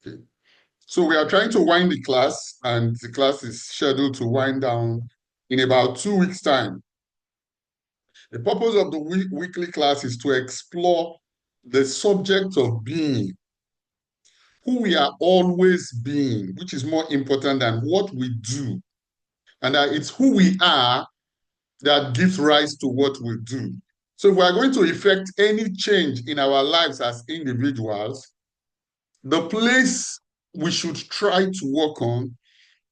Okay. So we are trying to wind the class, and the class is scheduled to wind down in about 2 weeks' time. The purpose of the weekly class is to explore the subject of being, who we are always being, which is more important than what we do. And that it's who we are that gives rise to what we do. So if we are going to effect any change in our lives as individuals, the place we should try to work on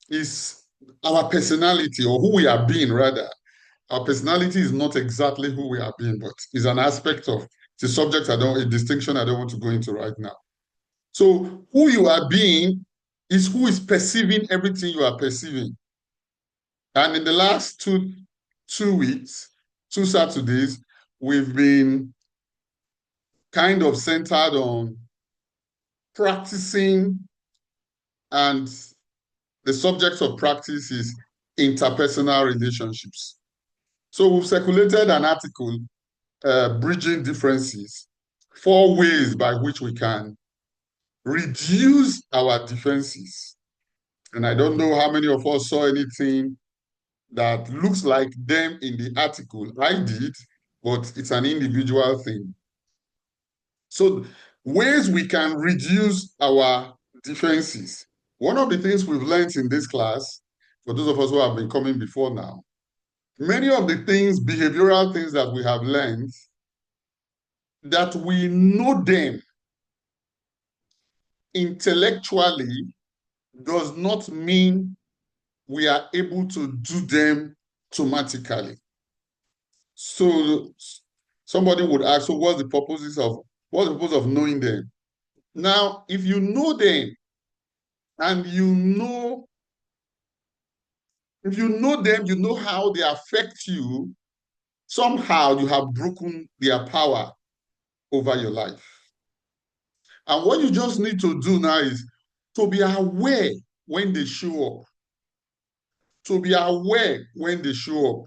is our personality, or who we are being, rather. Our personality is not exactly who we are being, but is an aspect of the subject a distinction I don't want to go into right now. So who you are being is who is perceiving everything you are perceiving. And in the last two weeks, 2 Saturdays, we've been kind of centered on practicing, and the subject of practice is interpersonal relationships. So we've circulated an article, Bridging Differences, 4 ways by which we can reduce our differences. And I don't know how many of us saw anything that looks like them in the article. I did, but it's an individual thing. So ways we can reduce our differences. One of the things we've learned in this class, for those of us who have been coming before now, many of the things, behavioral things that we have learned, that we know them intellectually does not mean we are able to do them automatically. So somebody would ask, so what's the purpose of knowing them? Now, if you know them and if you know them, you know how they affect you, somehow you have broken their power over your life. And what you just need to do now is to be aware when they show up. To be aware when they show up.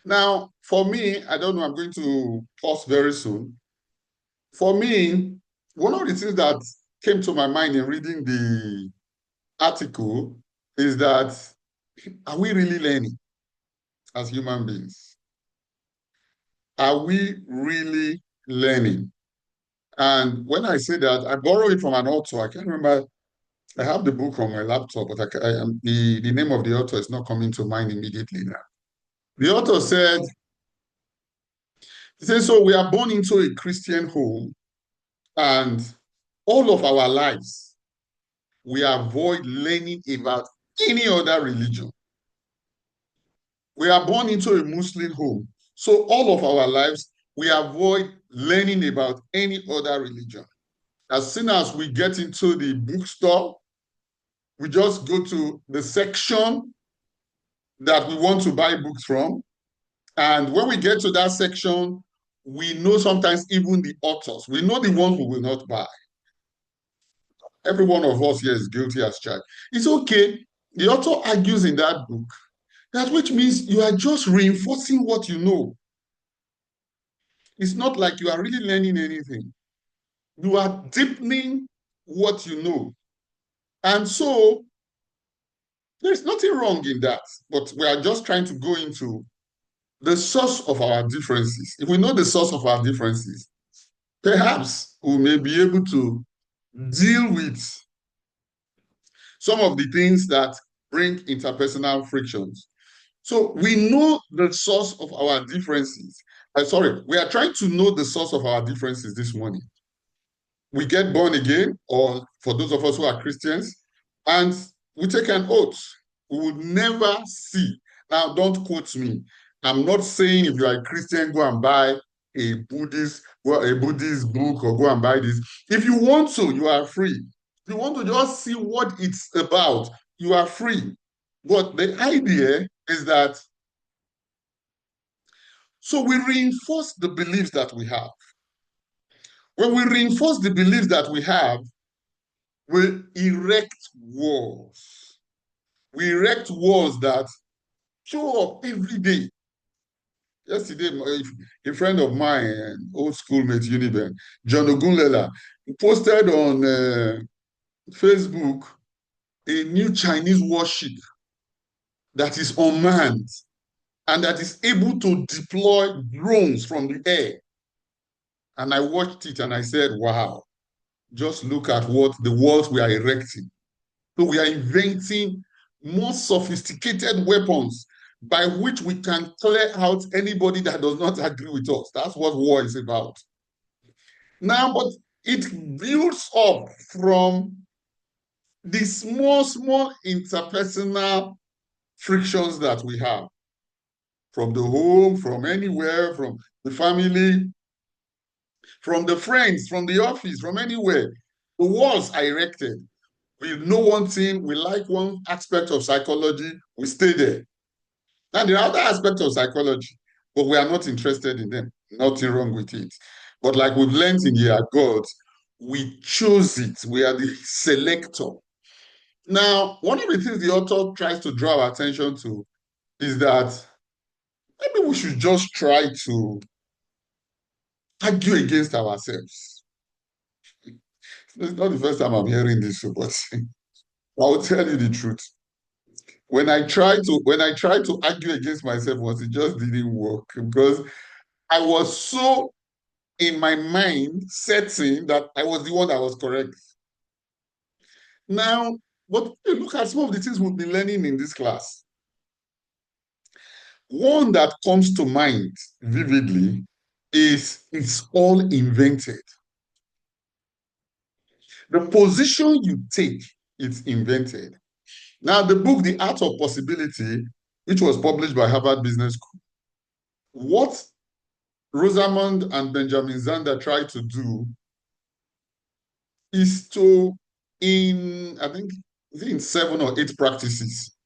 Now, for me, I don't know, I'm going to pause very soon. For me, one of the things that came to my mind in reading the article is that, are we really learning as human beings? Are we really learning? And when I say that, I borrow it from an author. I can't remember. I have the book on my laptop, but the name of the author is not coming to mind immediately now. The author said, he says, so we are born into a Christian home, and all of our lives, we avoid learning about any other religion. We are born into a Muslim home, so all of our lives, we avoid learning about any other religion. As soon as we get into the bookstore, we just go to the section that we want to buy books from. And when we get to that section, we know sometimes even the authors. We know the ones we will not buy. Every one of us here is guilty as charged. It's okay. The author argues in that book that, which means you are just reinforcing what you know. It's not like you are really learning anything. You are deepening what you know. And so there's nothing wrong in that, but we are just trying to go into the source of our differences. If we know the source of our differences, perhaps we may be able to deal with some of the things that bring interpersonal frictions. So we know the source of our differences. Sorry, we are trying to know the source of our differences this morning. We get born again, or for those of us who are Christians, and we take an oath. We would never see. Now, don't quote me. I'm not saying if you are a Christian, go and buy a Buddhist book or go and buy this. If you want to, you are free. If you want to just see what it's about, you are free. But the idea is that, so we reinforce the beliefs that we have. When we reinforce the beliefs that we have, we erect walls. We erect walls that show up every day. Yesterday, a friend of mine, old schoolmate Uniben, John Ogunlela, posted on Facebook a new Chinese warship that is unmanned and that is able to deploy drones from the air. And I watched it and I said, wow, just look at what the walls we are erecting. So we are inventing more sophisticated weapons by which we can clear out anybody that does not agree with us. That's what war is about. Now, but it builds up from the small, small interpersonal frictions that we have from the home, from anywhere, from the family, from the friends, from the office, from anywhere. The walls are erected. We know one thing, we like one aspect of psychology, we stay there. And there are other aspects of psychology, but we are not interested in them. Nothing wrong with it. But like we've learned in Year God, we choose it. We are the selector. Now, one of the things the author tries to draw our attention to is that maybe we should just try to argue against ourselves. It's not the first time I'm hearing this, but I'll tell you the truth. When I tried to argue against myself once, it just didn't work because I was so in my mind setting that I was the one that was correct. Now, but you look at some of the things we've been learning in this class. One that comes to mind vividly is it's all invented. The position you take, it's invented. Now, the book, The Art of Possibility, which was published by Harvard Business School, what Rosamond and Benjamin Zander tried to do is to, I think, in 7 or 8 practices,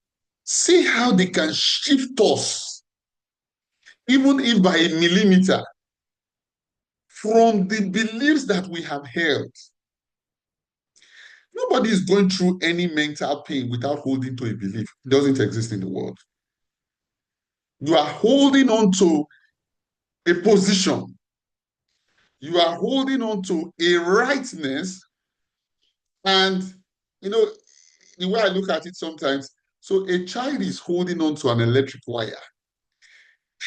see how they can shift us, even if by a millimeter, from the beliefs that we have held. Nobody is going through any mental pain without holding to a belief. It doesn't exist in the world. You are holding on to a position. You are holding on to a rightness. And, you know, the way I look at it sometimes, so a child is holding on to an electric wire.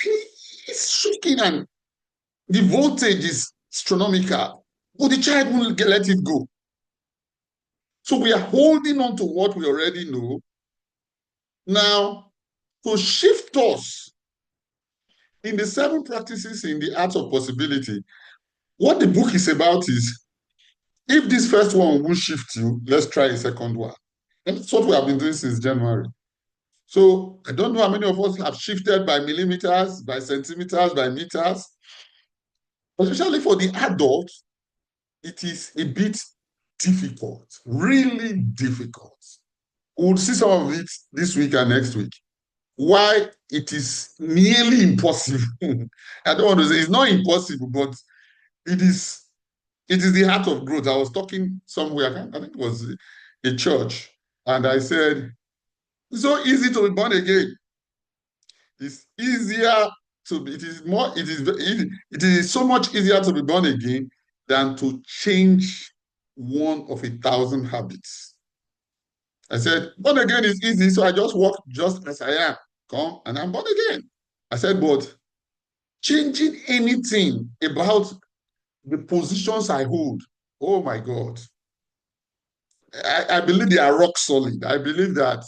He's shaking and the voltage is astronomical, but the child won't let it go. So we are holding on to what we already know. Now, to shift us in the 7 practices in the art of possibility, what the book is about is if this first one will shift you, let's try a second one. And that's what we have been doing since January. So I don't know how many of us have shifted by millimeters, by centimeters, by meters. Especially for the adult, it is a bit difficult, really difficult. We'll see some of it this week and next week. Why it is nearly impossible. I don't want to say it's not impossible, but it is the heart of growth. I was talking somewhere, I think it was a church, and I said, it's so easy to be born again. It's easier to be, it is so much easier to be born again than to change one of 1,000 habits. I said, born again is easy, so I just walk just as I am. Come and I'm born again. I said, but changing anything about the positions I hold, oh my God. I believe they are rock solid. I believe that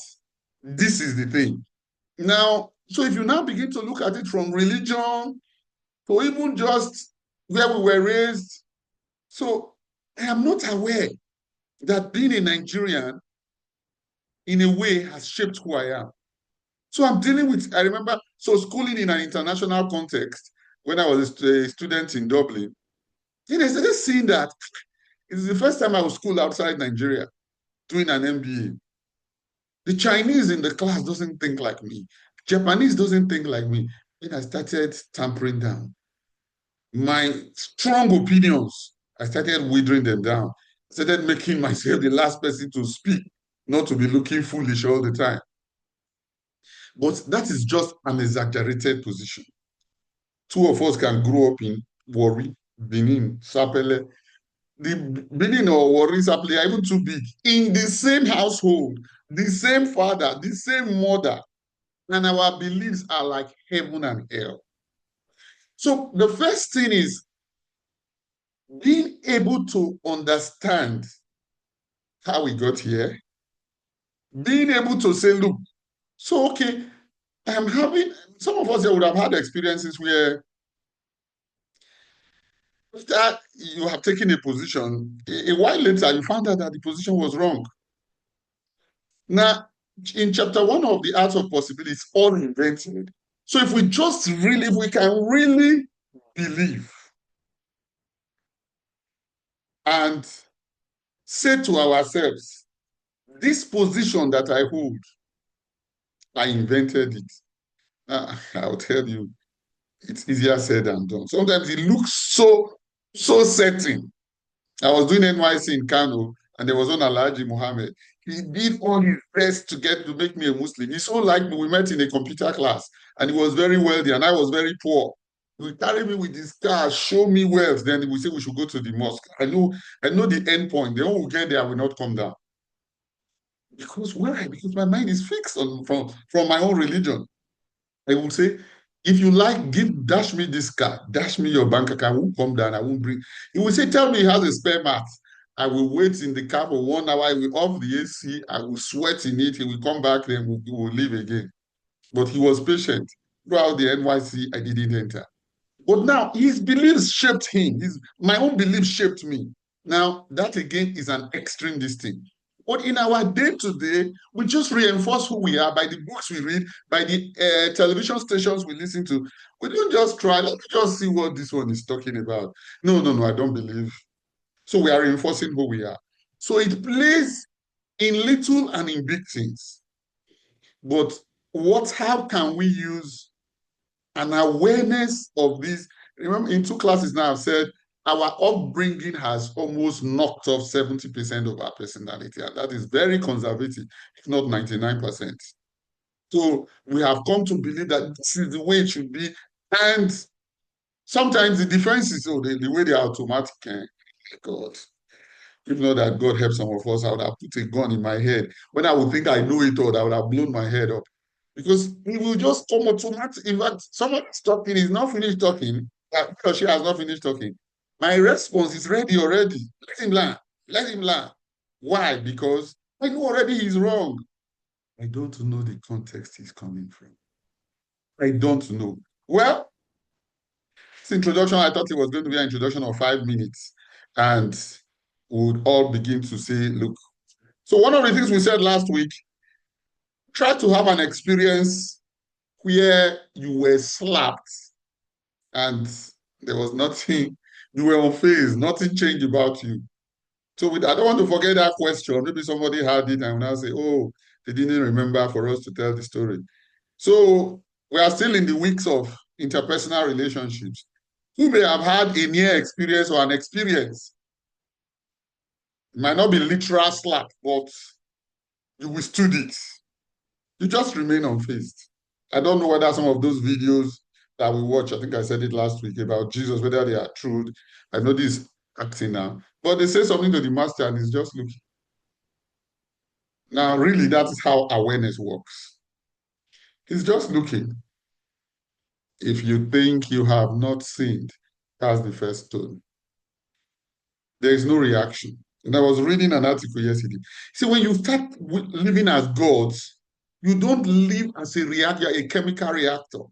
this is the thing. Now, so if you now begin to look at it from religion to even just where we were raised, so I am not aware that being a Nigerian in a way has shaped who I am. So I'm dealing with, I remember, so schooling in an international context when I was a student in Dublin, I started seeing that it's the first time I was schooled outside Nigeria doing an MBA. The Chinese in the class doesn't think like me. Japanese doesn't think like me. Then I started tampering down. My strong opinions, I started withering them down. I started making myself the last person to speak, not to be looking foolish all the time. But that is just an exaggerated position. 2 of us can grow up in Warri, Benin, Sapele, the billing or worries are even too big in the same household, the same father, the same mother, and our beliefs are like heaven and hell. So the first thing is being able to understand how we got here, being able to say, look, so okay, I'm having, some of us here would have had experiences where after you have taken a position, a while later you found out that the position was wrong. Now, in chapter one of the Art of Possibility, it's all invented. So if we just really, if we can really believe and say to ourselves, this position that I hold, I invented it. I'll tell you, it's easier said than done. Sometimes it looks so certain. I was doing NYC in Kano, and there was one Alhaji Muhammad. He did all his best to make me a Muslim. He so liked me. We met in a computer class, and he was very wealthy, and I was very poor. He would carry me with his car, show me wealth. Then he would say we should go to the mosque. I know the end point. The one who get there will not come down. Because why? Because my mind is fixed on from my own religion. I will say, if you like, dash me this car, dash me your bank account. I won't come down. I won't bring. He will say, tell me he has a spare mat. I will wait in the car for 1 hour. I will off the AC. I will sweat in it. He will come back. Then we will leave again. But he was patient. Throughout the NYC, I didn't enter. But now his beliefs shaped him. My own beliefs shaped me. Now, that again is an extreme distinct. But in our day to day, we just reinforce who we are by the books we read, by the television stations we listen to. We don't just try, let me just see what this one is talking about. No, no, no, I don't believe. So we are reinforcing who we are. So it plays in little and in big things. But how can we use an awareness of this? Remember, in 2 classes now, I've said our upbringing has almost knocked off 70% of our personality, and that is very conservative, if not 99%. So we have come to believe that this is the way it should be. And sometimes the defense is, the way they are automatic. God, if not that God help some of us, I would have put a gun in my head. When I would think I know it all, I would have blown my head up. Because it will just come automatic. In fact, someone is talking, is not finished talking, he or she has not finished talking. My response is ready already. Let him learn. Let him learn. Why? Because I know already he's wrong. I don't know the context he's coming from. I don't know. Well, this introduction, I thought it was going to be an introduction of 5 minutes. And we would all begin to say, look. So one of the things we said last week, try to have an experience where you were slapped and there was nothing, you were unfazed, nothing changed about you. So I don't want to forget that question. Maybe somebody had it and will now say, oh, they didn't remember for us to tell the story. So we are still in the weeks of interpersonal relationships. Who may have had a near experience or an experience? It might not be literal slap, but you withstood it. You just remain unfazed. I don't know whether some of those videos that we watch, I think I said it last week about Jesus, whether they are true. I know this acting now, but they say something to the master and he's just looking. Now, really, that is how awareness works. He's just looking. If you think you have not sinned, that's the first stone. There is no reaction. And I was reading an article yesterday. See, when you start living as gods, you don't live as a chemical reactor.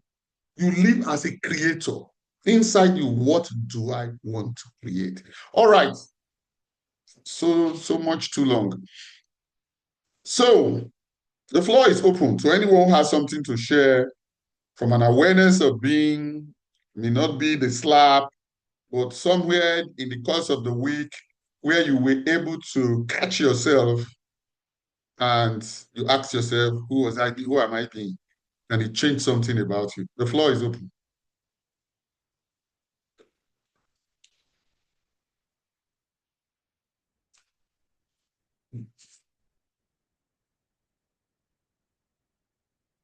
You live as a creator. Inside you, what do I want to create? All right. So much too long. So the floor is open to anyone who has something to share from an awareness of being, may not be the slap, but somewhere in the course of the week where you were able to catch yourself and you ask yourself, who was I? Who am I being? And it changed something about you. The floor is open.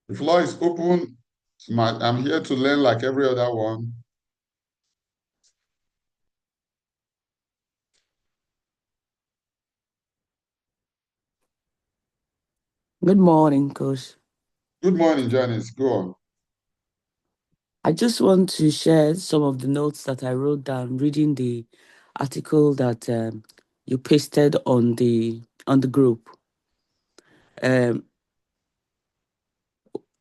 The floor is open. I'm here to learn like every other one. Good morning, Coach. Good morning, Janice. Go on. I just want to share some of the notes that I wrote down reading the article that you pasted on the group. Um,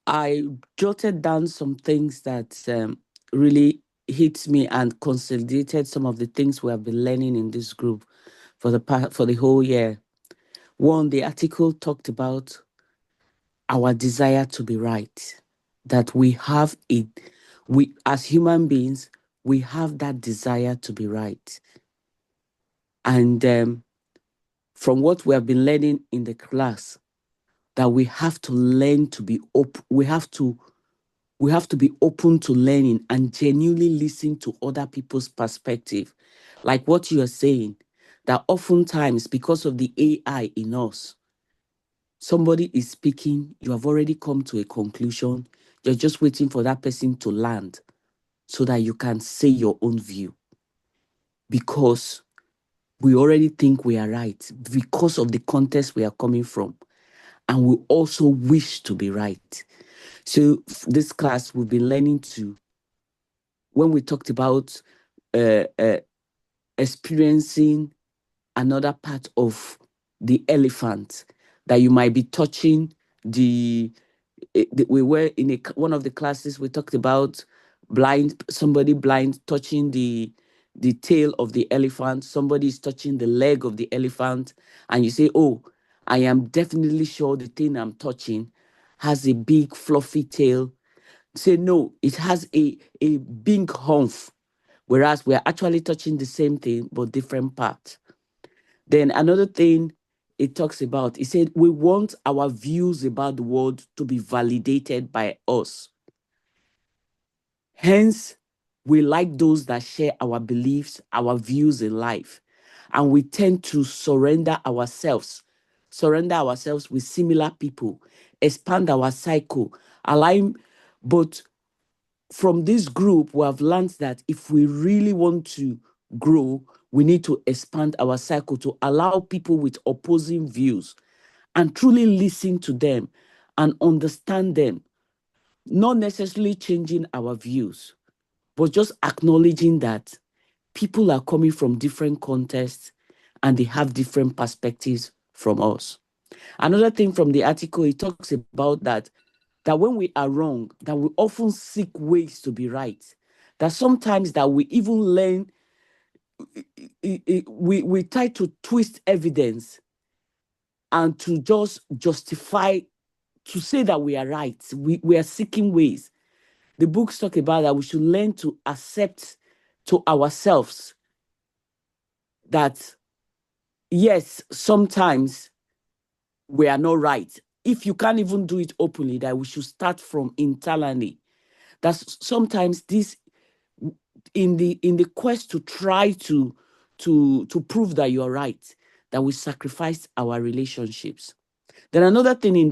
I jotted down some things that really hit me and consolidated some of the things we have been learning in this group for the whole year. One, the article talked about our desire to be right, that we have it, we as human beings, we have that desire to be right. And from what we have been learning in the class, that we have to learn to be open, we have to be open to learning and genuinely listen to other people's perspective. Like what you are saying, that oftentimes because of the AI in us, somebody is speaking, you have already come to a conclusion, you're just waiting for that person to land so that you can say your own view because we already think we are right because of the context we are coming from. And we also wish to be right. So, this class, we've been learning to, when we talked about uh, uh, experiencing another part of the elephant, that you might be touching the we were in one of the classes we talked about somebody blind touching the tail of the elephant, somebody is touching the leg of the elephant, and you say, oh, I am definitely sure the thing I'm touching has a big fluffy tail. Say no, it has a big humph, whereas we're actually touching the same thing but different part. Then another thing it talks about, it said we want our views about the world to be validated by us. Hence, we like those that share our beliefs, our views in life. And we tend to surrender ourselves with similar people, expand our cycle, align. But from this group, we have learned that if we really want to grow, we need to expand our cycle to allow people with opposing views and truly listen to them and understand them, not necessarily changing our views, but just acknowledging that people are coming from different contexts and they have different perspectives from us. Another thing from the article, it talks about that when we are wrong, that we often seek ways to be right. That sometimes that we even learn, we try to twist evidence and to just justify, to say that we are right. We are seeking ways. The books talk about that we should learn to accept to ourselves that yes, sometimes we are not right. If you can't even do it openly, that we should start from internally. That sometimes this, in the quest to try to prove that you are right, that we sacrifice our relationships. Then another thing in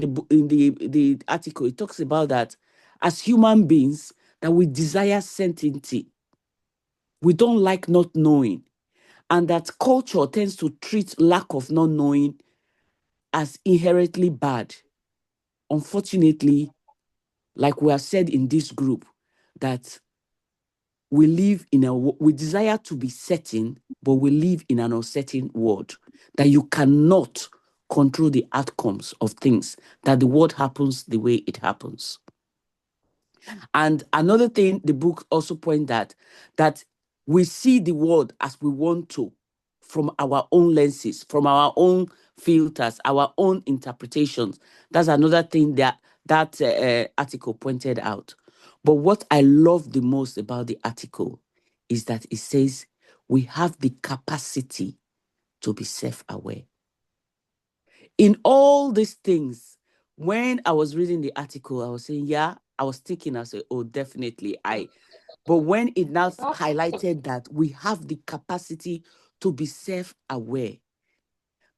the article, it talks about that as human beings, that we desire certainty. We don't like not knowing, and that culture tends to treat lack of not knowing as inherently bad. Unfortunately, like we have said in this group, that we desire to be certain, but we live in an uncertain world, that you cannot control the outcomes of things, that the world happens the way it happens. And another thing the book also points that we see the world as we want to, from our own lenses, from our own filters, our own interpretations. That's another thing that article pointed out. But what I love the most about the article is that it says we have the capacity to be self-aware. In all these things, when I was reading the article, I was saying, yeah, I was thinking, I said, oh, definitely. But when it now highlighted that we have the capacity to be self-aware,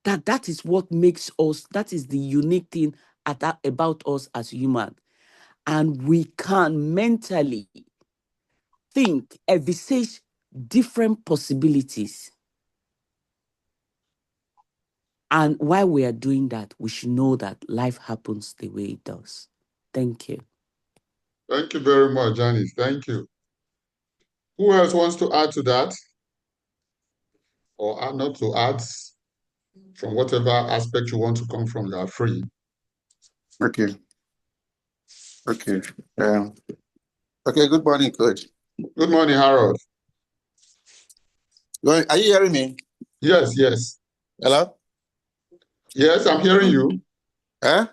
that is what makes us, that is the unique thing about us as human. And we can mentally think, envisage different possibilities And while we are doing that, we should know that life happens the way it does. Thank you. Thank you very much, Janice. Thank you. Who else wants to add to that? Or add not to add from whatever aspect you want to come from, you are free. Okay. Okay. Okay, good morning, Coach. Good morning, Harold. Are you hearing me? Yes, yes. Hello? Yes, I'm hearing you. Huh?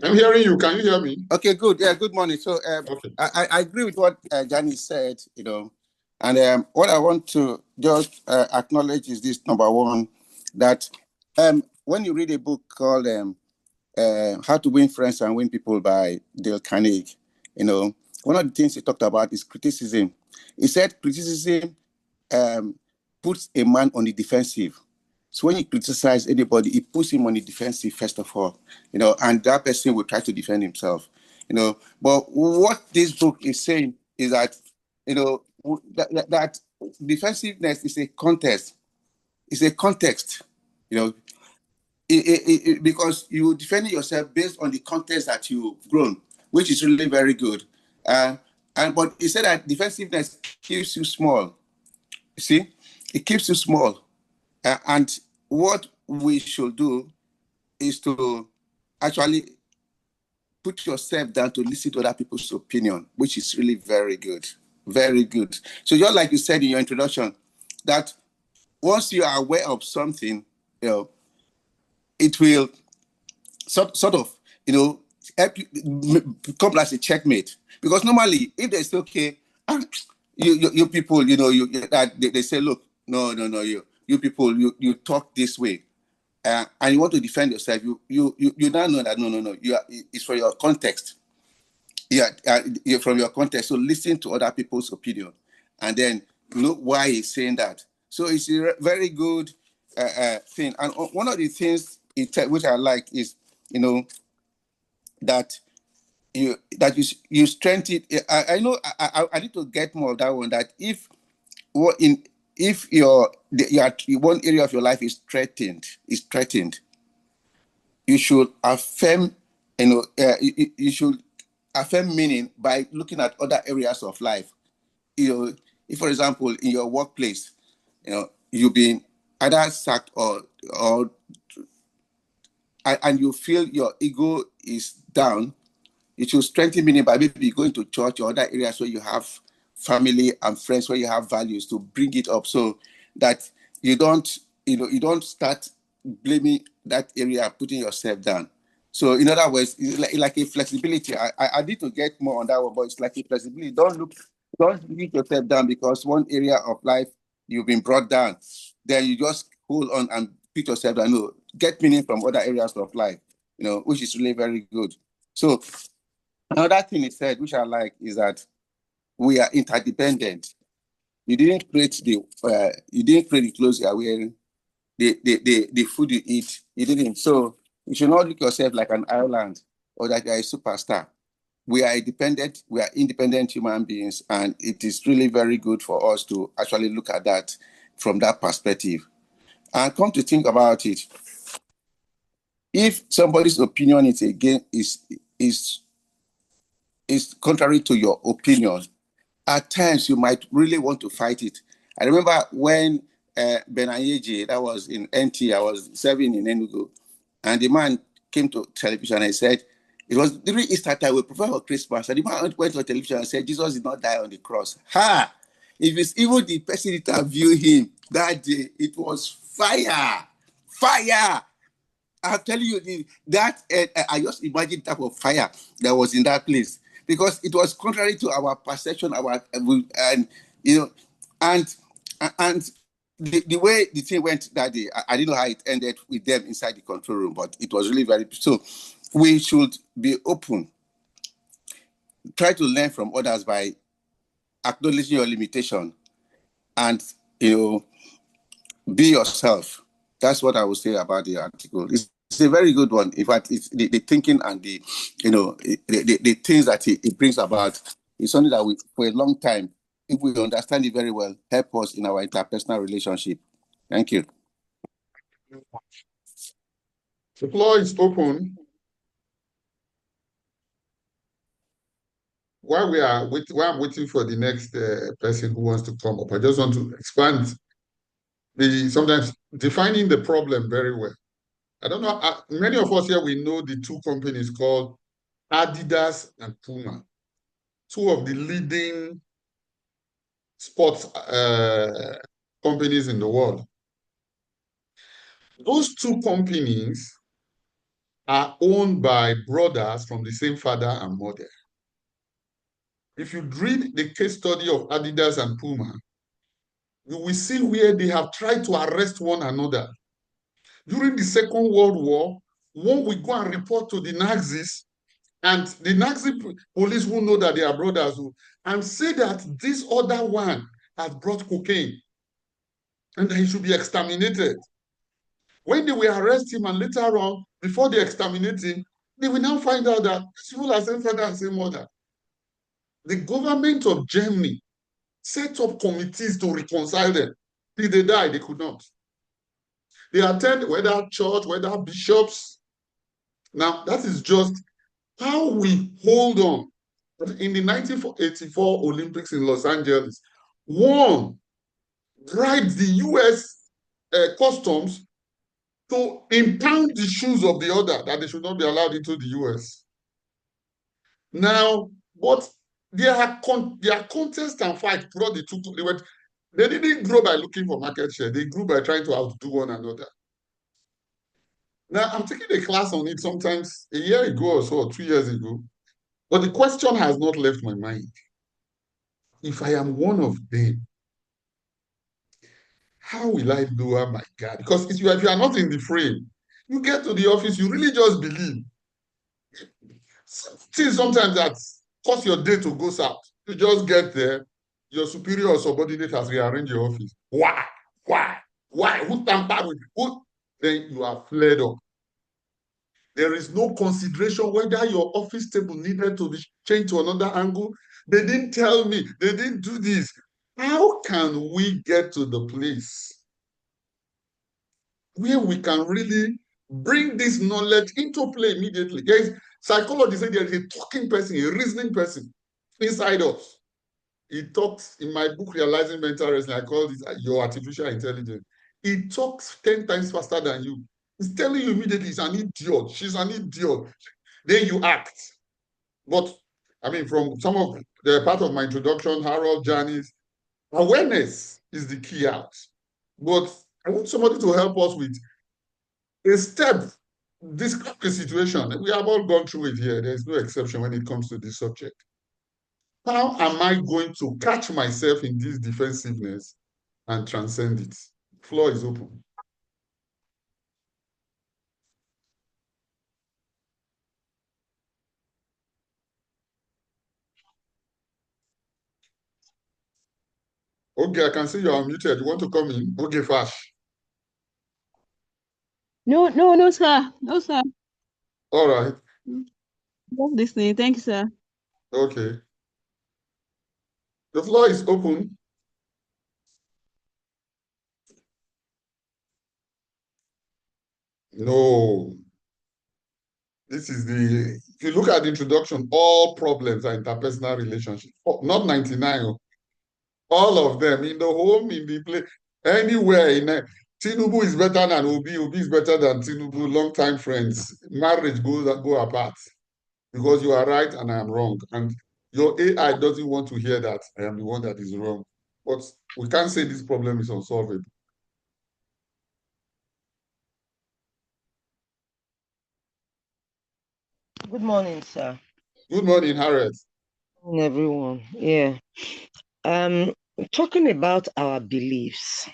I'm hearing you. Can you hear me? Okay, good. Yeah, good morning. So Okay. I agree with what Janice said, and what I want to just acknowledge is this: number one, that when you read a book called How to Win Friends and Win People by Dale Carnegie, one of the things he talked about is criticism. He said criticism puts a man on the defensive. So when you criticize anybody, it puts him on the defensive, first of all, and that person will try to defend himself, But what this book is saying is that, that defensiveness is a contest. It's a context, you know, because you defend yourself based on the context that you've grown, which is really very good. But he said that defensiveness keeps you small. You see, it keeps you small. And what we should do is to actually put yourself down to listen to other people's opinion, which is really very good. Very good. So just like you said in your introduction, that once you are aware of something, it will sort of, help you become like a checkmate. Because normally, if they say, okay, you people, that they say, look, no, you people, you talk this way, and you want to defend yourself, you now know that no, it's for your context. Yeah, from your context. So listen to other people's opinion, and then know why he's saying that. So it's a very good thing. And one of the things which I like is, that you strengthen it. I know I need to get more of that one. That if one area of your life is threatened, you should affirm, you should affirm meaning by looking at other areas of life. If, for example, in your workplace, you've been either sacked or and you feel your ego is down, you should strengthen meaning by maybe going to church or other areas where you have family and friends, where you have values, to bring it up, so that you don't start blaming that area and putting yourself down. So in other words, it's like a flexibility. I need to get more on that one, but it's like a flexibility. Don't beat yourself down because one area of life you've been brought down. Then you just hold on and beat yourself down. No, get meaning from other areas of life, which is really very good. So another thing he said, which I like, is that we are interdependent. You didn't create the clothes you are wearing, the food you eat. You didn't. So you should not look yourself like an island or that you are a superstar. We are independent human beings, and it is really very good for us to actually look at that from that perspective. And come to think about it, if somebody's opinion is contrary to your opinion, at times you might really want to fight it. I remember when Ben Ayeje, that was in NT, I was serving in Enugu, and the man came to television and said, it was during Easter time, we prepare for Christmas, and the man went to television and said, Jesus did not die on the cross. Ha! If it's even the person interviewed him that day, it was fire! Fire! I'm telling you, I just imagine the type of fire that was in that place, because it was contrary to our perception, and and the way the thing went that day, I didn't know how it ended with them inside the control room, but it was really very so. We should be open, try to learn from others by acknowledging your limitation, and be yourself. That's what I would say about the article. It's a very good one. In fact, it's the thinking and the things that it brings about is something that we, for a long time, if we understand it very well, help us in our interpersonal relationship. Thank you. The floor is open. While I'm waiting for the next person who wants to come up, I just want to expand sometimes defining the problem very well. I don't know. Many of us here, we know the two companies called Adidas and Puma, two of the leading sports companies in the world. Those two companies are owned by brothers from the same father and mother. If you read the case study of Adidas and Puma, you will see where they have tried to arrest one another. During the Second World War, one will go and report to the Nazis, and the Nazi police will know that they are brothers and say that this other one has brought cocaine and that he should be exterminated. When they will arrest him and later on, before they exterminate him, they will now find out that these people are same father and same mother. The government of Germany set up committees to reconcile them. Till they died, they could not. They attend whether church, whether bishops. Now, that is just how we hold on. In the 1984 Olympics in Los Angeles, one bribed the US customs to impound the shoes of the other, that they should not be allowed into the US. Now, but their contest and fight brought the two. They didn't grow by looking for market share. They grew by trying to outdo one another. Now, I'm taking a class on it sometimes a year ago or so, or 2 years ago. But the question has not left my mind. If I am one of them, how will I lower my guard? Because if you are not in the frame, you get to the office, you really just believe. See, sometimes that cause your day to go south. You just get there, your superior or subordinate has rearranged your office. Why? Why? Why? Who tampered with who? Then you are flared up. There is no consideration whether your office table needed to be changed to another angle. They didn't tell me. They didn't do this. How can we get to the place where we can really bring this knowledge into play immediately? There is psychology saying there is a talking person, a reasoning person inside us. He talks in my book, Realizing Mental Wrestling. I call this your artificial intelligence. He talks 10 times faster than you. He's telling you immediately he's an idiot. She's an idiot. Then you act. But I mean, from some of the part of my introduction, Harold, Janice, awareness is the key out. But I want somebody to help us with a step, describe the situation. We have all gone through it here. There's no exception when it comes to this subject. How am I going to catch myself in this defensiveness and transcend it? Floor is open. Okay, I can see you are muted. You want to come in? Okay, Fash. No, sir. No, sir. All right. Just listening. Thank you, sir. Okay. The floor is open. No. This is if you look at the introduction, all problems are interpersonal relationships. Not 99. All of them in the home, in the play, anywhere. Tinubu is better than Obi. Obi is better than Tinubu. Long-time friends. Marriage go apart because you are right and I am wrong. And your AI doesn't want to hear that I am the one that is wrong. But we can't say this problem is unsolvable. Good morning, sir. Good morning, Harriet. Good morning, everyone. Yeah. Talking about our beliefs.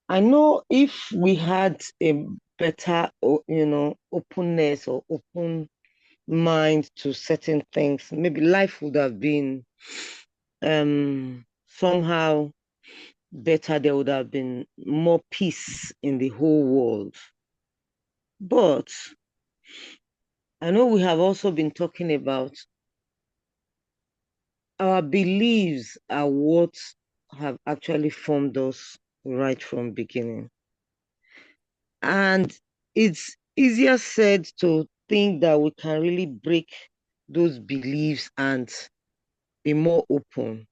I know if we had a better, openness or open mind to certain things, maybe life would have been somehow better. There would have been more peace in the whole world. But I know we have also been talking about our beliefs are what have actually formed us right from beginning. And it's easier said to think that we can really break those beliefs and be more open.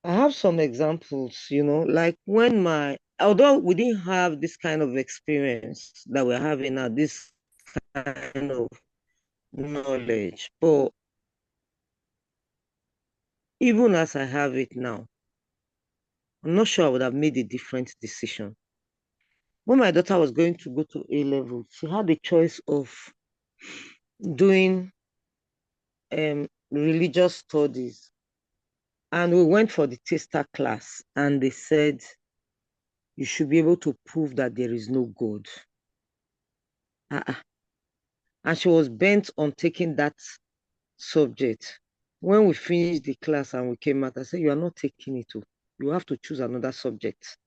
I have some examples, like although we didn't have this kind of experience that we're having now, this kind of knowledge, but even as I have it now, I'm not sure I would have made a different decision. When my daughter was going to go to A level, she had the choice of doing religious studies. And we went for the taster class, and they said, you should be able to prove that there is no God. And she was bent on taking that subject. When we finished the class and we came out, I said, you are not taking it. You have to choose another subject.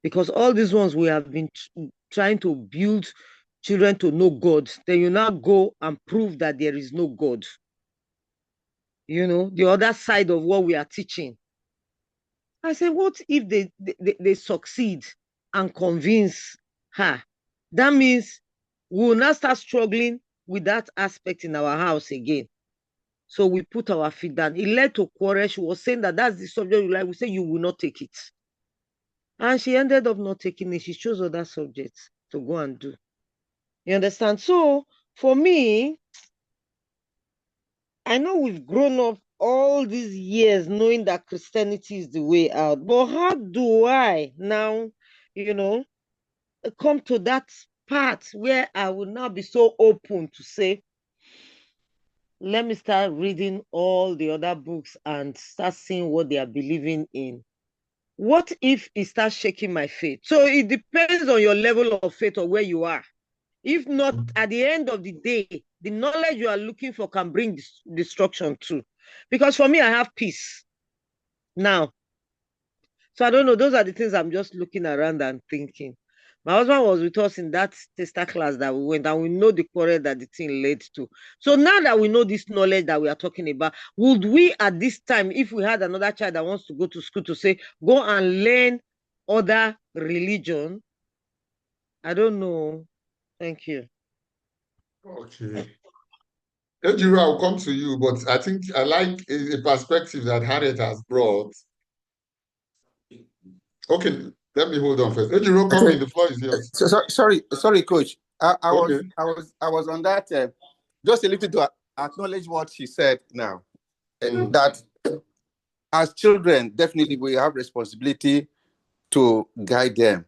Because all these ones we have been trying to build children to know God. Then you now go and prove that there is no God. The other side of what we are teaching. I said, what if they succeed and convince her? That means we will not start struggling with that aspect in our house again. So we put our feet down. It led to quarrel. She was saying that that's the subject you like. We say you will not take it. And she ended up not taking it. She chose other subjects to go and do. You understand? So for me, I know we've grown up all these years knowing that Christianity is the way out. But how do I now, come to that part where I will now be so open to say, let me start reading all the other books and start seeing what they are believing in? What if it starts shaking my faith? So it depends on your level of faith or where you are. If not, at the end of the day, the knowledge you are looking for can bring destruction too. Because for me, I have peace now. So I don't know. Those are the things I'm just looking around and thinking. My husband was with us in that taster class that we went, and we know the quarrel that the thing led to. So now that we know this knowledge that we are talking about, would we at this time, if we had another child that wants to go to school, to say, go and learn other religion? I don't know. Thank you. Okay. Ejiro, I'll come to you, but I think I like a perspective that Harriet has brought. Okay, let me hold on first. Ejiro, come in. The floor is yours. Sorry, Coach. I Okay. was on that. Just a little to acknowledge what she said now. That as children, definitely we have responsibility to guide them.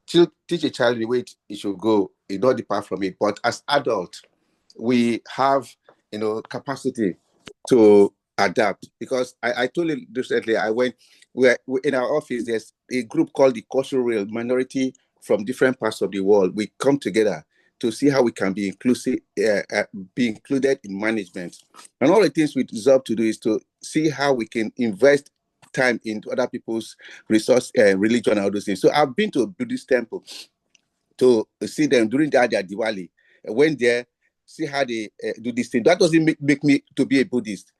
Teach a child the way it should go. You don't depart from it. But as adults, we have capacity to adapt, because I told you recently, we in our office, there's a group called the cultural minority from different parts of the world. We come together to see how we can be inclusive, be included in management. And all the things we deserve to do is to see how we can invest time into other people's resource, religion, and all those things. So I've been to a Buddhist temple to see them during their Diwali. Went there, see how they do this thing. That doesn't make me to be a Buddhist.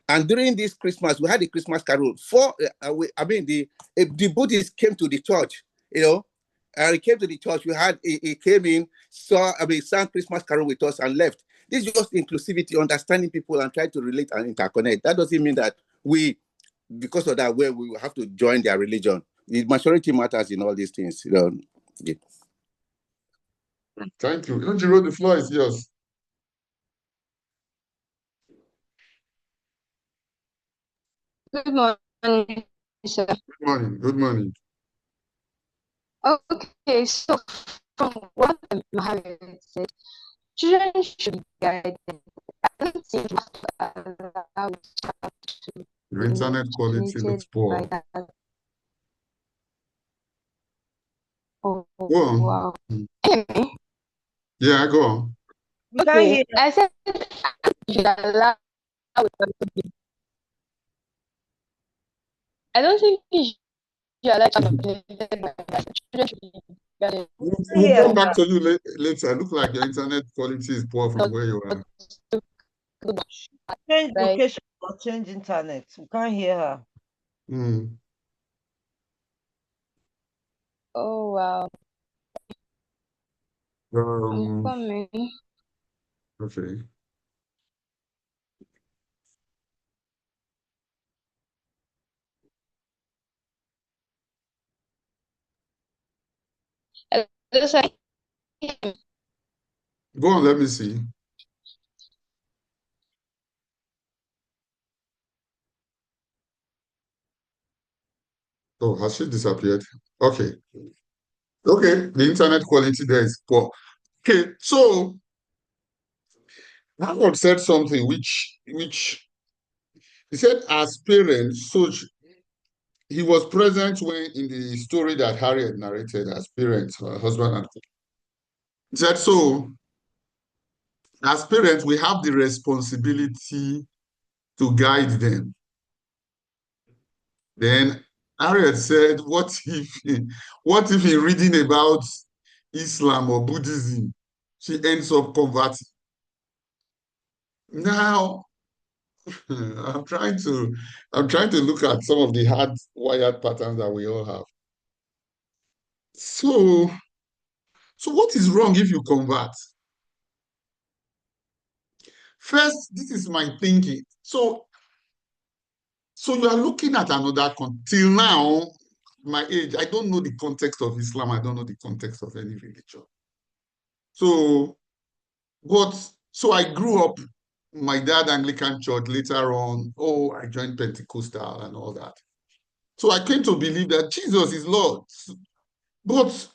And during this Christmas, we had a Christmas carol. The Buddhists came to the church, and he came to the church. He came in, sang Christmas carol with us and left. This is just inclusivity, understanding people and trying to relate and interconnect. That doesn't mean that because of that, we will have to join their religion. The maturity matters in all these things. Yeah. Thank you. Ejiro, the floor is yours. Good morning, sir. Good morning. Good morning. Okay, so from what Maharaj said, children should be guided. I don't think you have to allow a child to Your be internet quality looks manipulated by poor. that. Oh, Go on. wow. Yeah, go on. We can't hear. I said you should allow a child to be. I don't think you should allow a child to be manipulated by that. Children should be guided. We'll come back to you later. Look like your internet quality is poor from where you are. Change Right. location or change internet. We can't hear her. Mm. Oh, wow. I'm coming. Okay. Go on, let me see. Oh, has she disappeared? Okay. Okay, the internet quality there is poor. Okay, so Harold said something which he said as parents, so he was present when in the story that Harriet narrated as parents, her husband and he said, so as parents, we have the responsibility to guide them. Then Harriet said, what if in reading about Islam or Buddhism, she ends up converting? Now, I'm trying to look at some of the hardwired patterns that we all have. So, what is wrong if you convert? First, this is my thinking. So you are looking at another till now, my age, I don't know the context of Islam. I don't know the context of any religion. So, but so I grew up, my dad Anglican church, later on, I joined Pentecostal and all that. So I came to believe that Jesus is Lord. But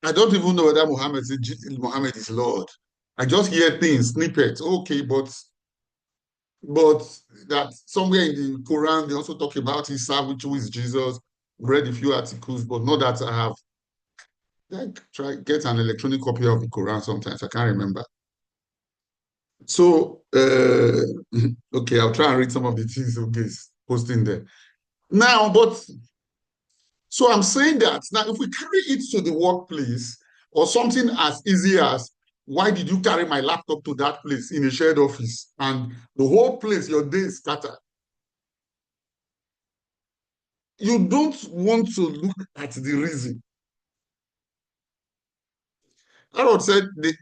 I don't even know whether Muhammad is Lord. I just hear things, snippets. Okay, but that somewhere in the Quran they also talk about Isa, which is Jesus. Read a few articles, but not that I have. Like, try get an electronic copy of the Quran sometimes. I can't remember. So okay, I'll try and read some of the things okay posting there. Now, but so I'm saying that now if we carry it to the workplace or something as easy as why did you carry my laptop to that place in a shared office and the whole place, your day is scattered? You don't want to look at the reason. Harold said they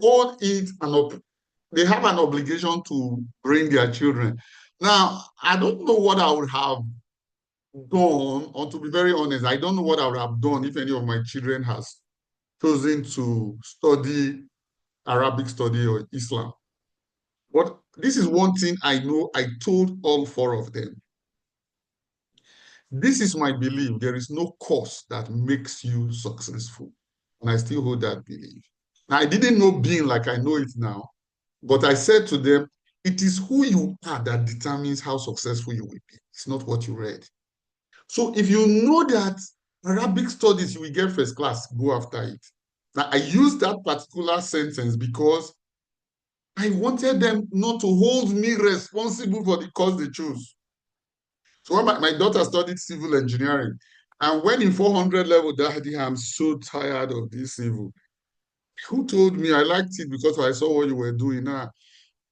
own it and they have an obligation to bring their children. Now, I don't know what I would have done, or to be very honest, I don't know what I would have done if any of my children has chosen to study Arabic study or Islam. But this is one thing I know I told all four of them. This is my belief. There is no course that makes you successful. And I still hold that belief. Now, I didn't know being like I know it now, but I said to them, it is who you are that determines how successful you will be. It's not what you read. So if you know that Arabic studies, you will get first class, go after it. Now, I use that particular sentence because I wanted them not to hold me responsible for the course they chose. So when my daughter studied civil engineering, and when in 400 level, Daddy, I'm so tired of this civil. Who told me I liked it because I saw what you were doing now?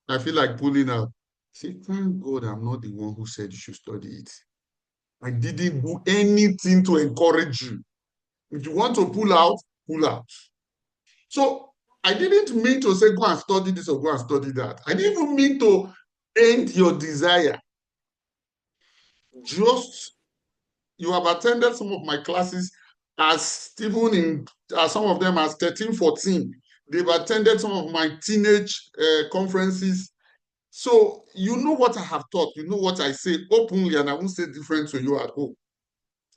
I feel like pulling out. Say, thank God I'm not the one who said you should study it. I didn't do anything to encourage you. If you want to pull out, pull out. So I didn't mean to say, go and study this or go and study that. I didn't even mean to end your desire. Just you have attended some of my classes as even in some of them as 13, 14. They've attended some of my teenage conferences. So you know what I have taught, you know what I say openly, and I won't say different to you at home.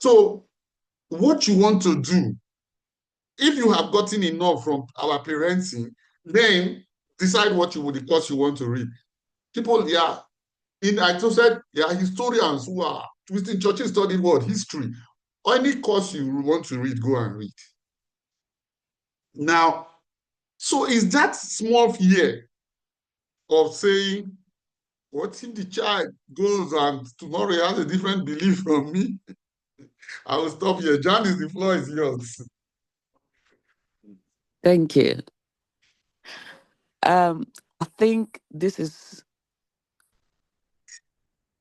So what you want to do, if you have gotten enough from our parenting, then decide what you would the course you want to read. People, I just said, there are historians who are twisting churches studying what history. Any course you want to read, go and read. Now, so is that small fear of saying, what if the child goes and tomorrow he has a different belief from me? I will stop here. Janice, the floor is yours. Thank you. I think this is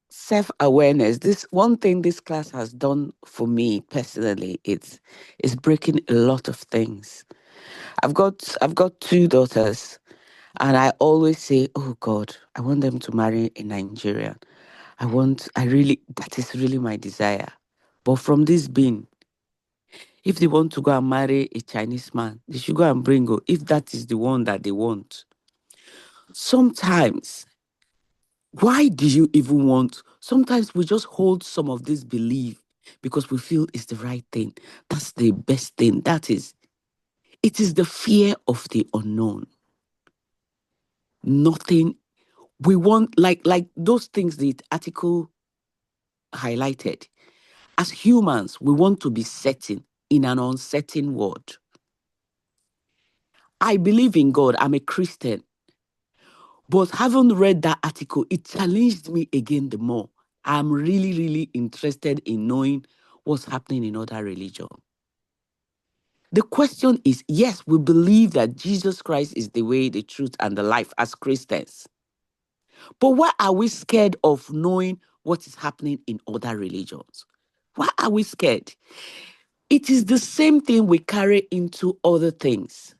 self-awareness. This one thing this class has done for me personally, it's breaking a lot of things. I've got two daughters, and I always say, "Oh God, I want them to marry a Nigerian. That is really my desire." But from this being, if they want to go and marry a Chinese man, they should go and bring her, if that is the one that they want. Sometimes, why do you even want? Sometimes we just hold some of this belief because we feel it's the right thing. That's the best thing. It is the fear of the unknown. Nothing we want, like those things the article highlighted. As humans, we want to be certain in an uncertain world. I believe in God. I'm a Christian. But having read that article, it challenged me again the more. I'm really, really interested in knowing what's happening in other religions. The question is, yes, we believe that Jesus Christ is the way, the truth, and the life as Christians. But why are we scared of knowing what is happening in other religions? Why are we scared? It is the same thing we carry into other things.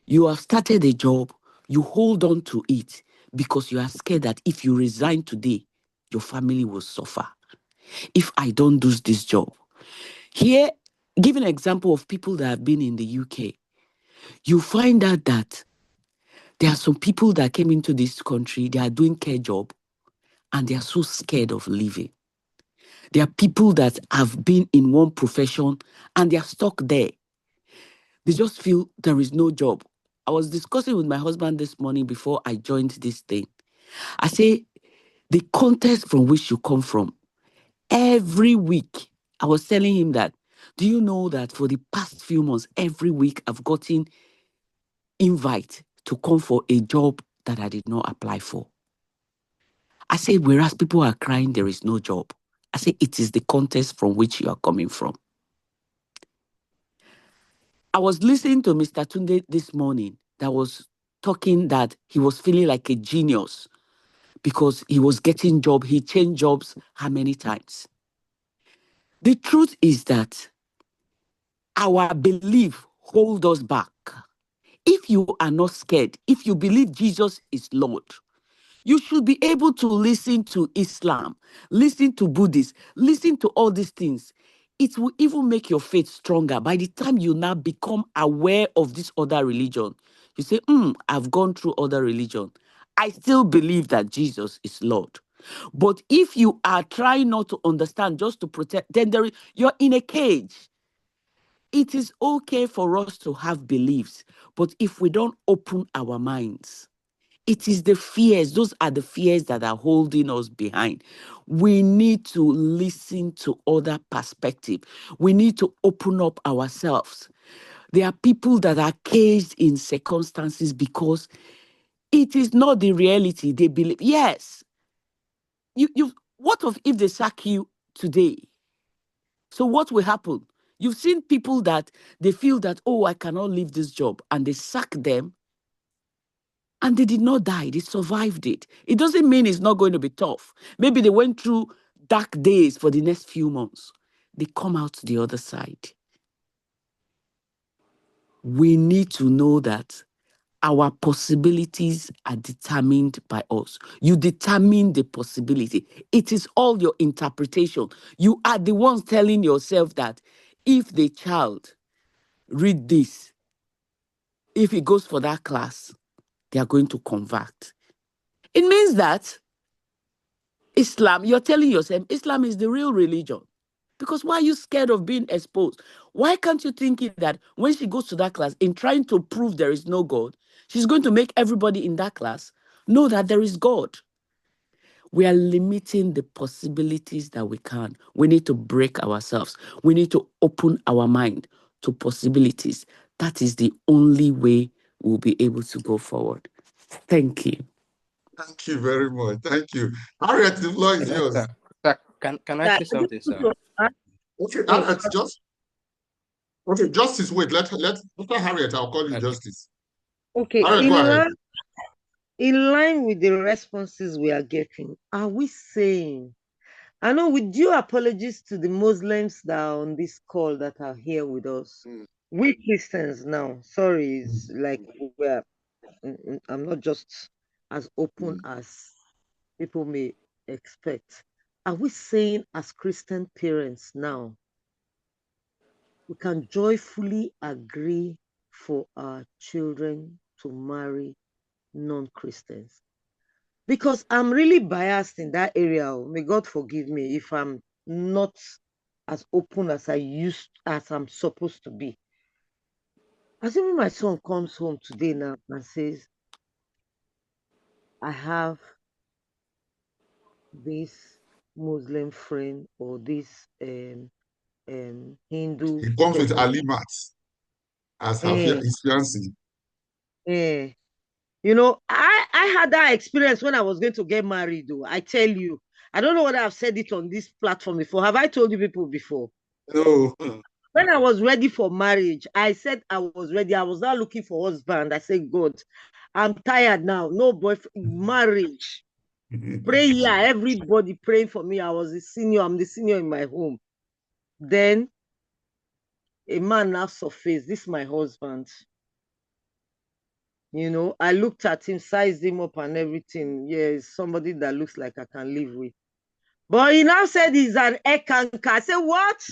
You have started a job, you hold on to it because you are scared that if you resign today, your family will suffer. If I don't do this job. Here, give an example of people that have been in the UK. You find out that there are some people that came into this country, they are doing care job, and they are so scared of leaving. There are people that have been in one profession and they are stuck there. They just feel there is no job. I was discussing with my husband this morning before I joined this thing. I say, the context from which you come from, every week, I was telling him that, do you know that for the past few months, every week I've gotten invite to come for a job that I did not apply for. I say, whereas people are crying, there is no job. I say, it is the context from which you are coming from. I was listening to Mr. Tunde this morning that was talking that he was feeling like a genius because he was getting job. He changed jobs how many times? The truth is that our belief hold us back. If you are not scared, if you believe Jesus is Lord, you should be able to listen to Islam, listen to Buddhists, listen to all these things. It will even make your faith stronger. By the time you now become aware of this other religion, you say, I've gone through other religion. I still believe that Jesus is Lord. But if you are trying not to understand just to protect, then you're in a cage. It is okay for us to have beliefs, but if we don't open our minds, it is the fears. Those are the fears that are holding us behind. We need to listen to other perspective. We need to open up ourselves. There are people that are caged in circumstances because it is not the reality they believe. Yes. What if they sack you today? So what will happen? You've seen people that they feel that, oh, I cannot leave this job, and they sack them, and they did not die. They survived it. It doesn't mean it's not going to be tough. Maybe they went through dark days for the next few months. They come out the other side. We need to know that our possibilities are determined by us. You determine the possibility. It is all your interpretation. You are the ones telling yourself that if the child read this, if he goes for that class, they are going to convert. It means that Islam, you're telling yourself Islam is the real religion. Because why are you scared of being exposed? Why can't you think it that when she goes to that class, in trying to prove there is no God, she's going to make everybody in that class know that there is God? We are limiting the possibilities that we can. We need to break ourselves. We need to open our mind to possibilities. That is the only way we'll be able to go forward. Thank you. Thank you very much. Thank you. Harriet, the floor is yours. Sir, can I say something, sir? Okay, Harriet, Justice, wait, after Harriet, I'll call you Okay. Justice. Okay, Harriet, go ahead. in line with the responses we are getting, are we saying, I know with due apologies to the Muslims that are on this call that are here with us, we Christians now, sorry, is like I'm not just as open as people may expect. Are we saying as Christian parents now, we can joyfully agree for our children to marry non-Christians? Because I'm really biased in that area. May God forgive me if I'm not as open as as I'm supposed to be. Assuming my son comes home today now and says, I have this Muslim friend or this Hindu He comes with person. Alimat as Eh, his fiancée. eh. You know, I had that experience when I was going to get married, though. I tell you, I don't know whether I've said it on this platform before. Have I told you people before? No. When I was ready for marriage, I said I was ready. I was not looking for husband. I said, God, I'm tired now. No boyfriend, marriage. Prayer, everybody praying for me. I was the senior. I'm the senior in my home. Then a man now surfaced. This is my husband. You know, I looked at him, sized him up and everything. Yeah, somebody that looks like I can live with. But he now said he's an ekanka. I said, what?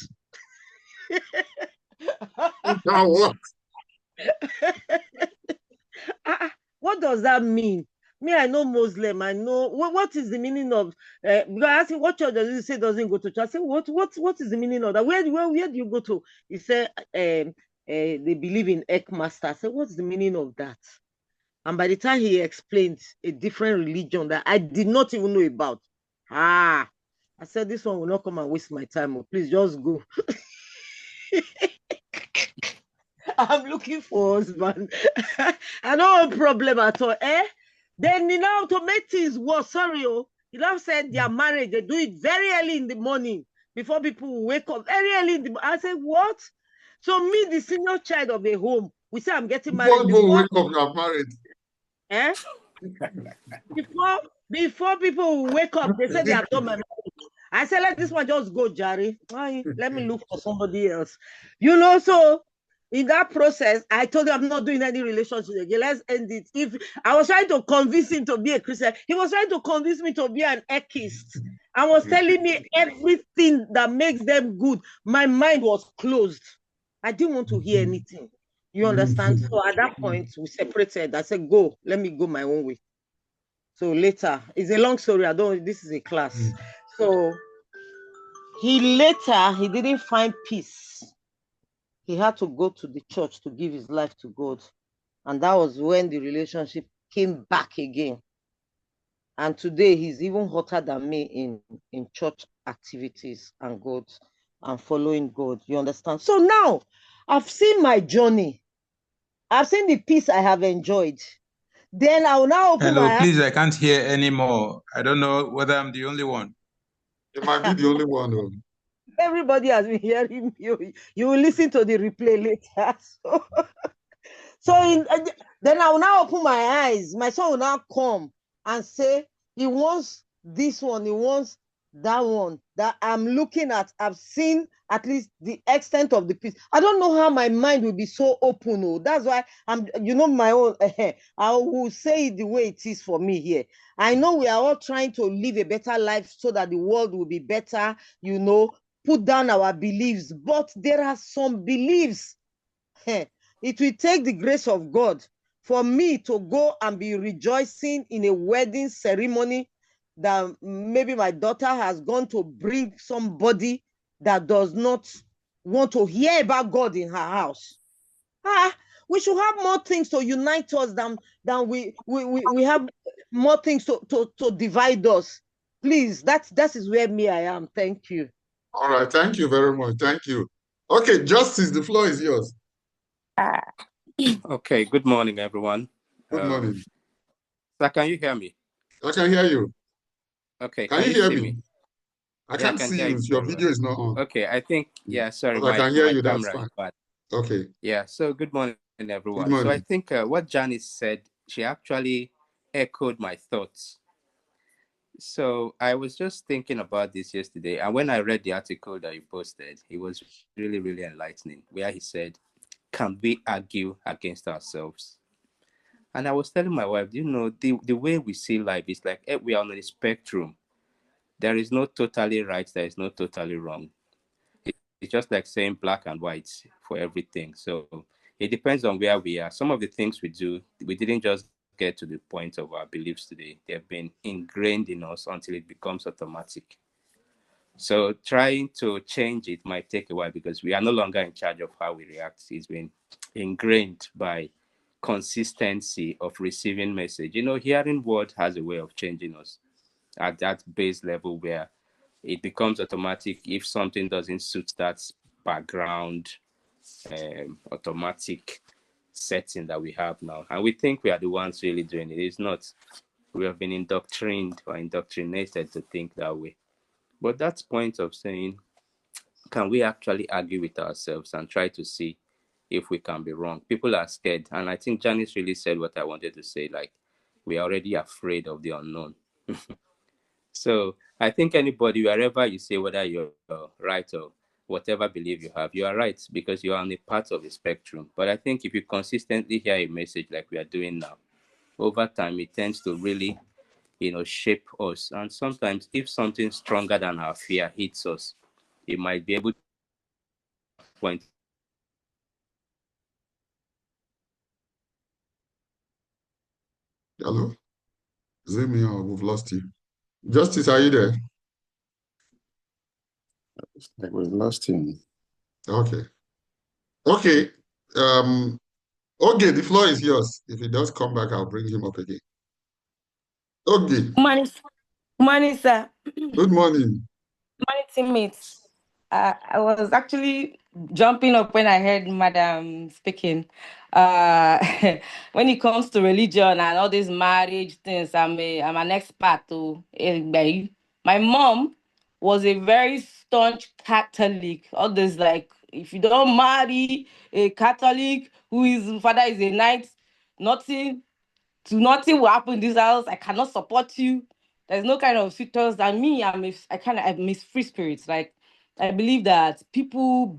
Now what? What does that mean? Me, I know Muslim. I know what is the meaning of. Because I asked him what church does he say doesn't go to church. I said, what is the meaning of that? Where do you go to? He said, they believe in Ekmaster. I said, what's the meaning of that? And by the time he explained a different religion that I did not even know about, I said, this one will not come and waste my time. Oh, please just go. I'm looking for husband. I don't have a problem at all. Then you know to make things worse, sorry, you know said their marriage, they do it very early in the morning before people wake up. Very early in the morning. I said, what? So me, the senior child of a home, we say I'm getting Before married people before wake up, you are married. eh? Before people wake up, they say they have done my marriage. I said, let this one just go, Jerry. Let me look for somebody else. You know, so in that process, I told him I'm not doing any relationship again. Let's end it. If I was trying to convince him to be a Christian, he was trying to convince me to be an atheist. I was telling me everything that makes them good. My mind was closed. I didn't want to hear anything. You understand? So at that point, we separated. I said, go, let me go my own way. So later, it's a long story. This is a class. So he didn't find peace. He had to go to the church to give his life to God. And that was when the relationship came back again. And today he's even hotter than me in church activities and God and following God. You understand? So now I've seen my journey. I've seen the peace I have enjoyed. Then I will now open Hello, my eyes. please, I can't hear anymore. I don't know whether I'm the only one. You might be the only one. Everybody has been hearing you. You will listen to the replay later. Then I will now open my eyes. My son will now come and say he wants this one, he wants that one that I'm looking at. I've seen at least the extent of the piece. I don't know how my mind will be so open. Oh, that's why I'm, my own. I will say it the way it is for me here. I know we are all trying to live a better life so that the world will be better, put down our beliefs, but there are some beliefs. It will take the grace of God for me to go and be rejoicing in a wedding ceremony that maybe my daughter has gone to bring somebody that does not want to hear about God in her house. We should have more things to unite us than we have more things to divide us. Please, that is where I am. Thank you. All right. Thank you very much. Thank you. Okay, Justice, the floor is yours. Okay, good morning, everyone. Good morning. Sir, can you hear me? I can hear you. Okay, Can can you you hear see me? me? I Yeah, I can't can see hear you. you Your very well. video is not on. Okay, I think, sorry, But I can hear my you. That's camera fine. is bad. Okay. Yeah, so good morning, everyone. Good So I morning. think what Janice said, she actually echoed my thoughts. So I was just thinking about this yesterday, and when I read the article that you posted, it was really, really enlightening, where he said, can we argue against ourselves? And I was telling my wife, the way we see life is like we are on a spectrum. There is no totally right, there is no totally wrong. It's just like saying black and white for everything. So it depends on where we are. Some of the things we do, we didn't just get to the point of our beliefs today. They've been ingrained in us until it becomes automatic. So trying to change it might take a while because we are no longer in charge of how we react. It's been ingrained by consistency of receiving message. Hearing word has a way of changing us at that base level where it becomes automatic if something doesn't suit that background automatic setting that we have now. And we think we are the ones really doing it. It's not. We have been indoctrinated to think that way. But that's point of saying, can we actually argue with ourselves and try to see if we can be wrong? People are scared. And I think Janice really said what I wanted to say. Like, we are already afraid of the unknown. So I think anybody, wherever you say whether you're right or whatever belief you have, you are right because you are on a part of the spectrum. But I think if you consistently hear a message like we are doing now, over time, it tends to really, shape us. And sometimes if something stronger than our fear hits us, it might be able to point. Hello? Zemi, we've lost you. Justice, are you there? Like we've lost him. Okay. Okay. Okay, the floor is yours. If he does come back, I'll bring him up again. Okay. Morning, sir. Good morning. Morning, teammates. I was actually jumping up when I heard Madam speaking. Uh, when it comes to religion and all these marriage things, I'm an expert to. My mom was a very staunch Catholic. All this like, if you don't marry a Catholic whose father is a knight, nothing nothing will happen in this house. I cannot support you. There's no kind of suitors. And me, I'm a free spirit. Like I believe that people,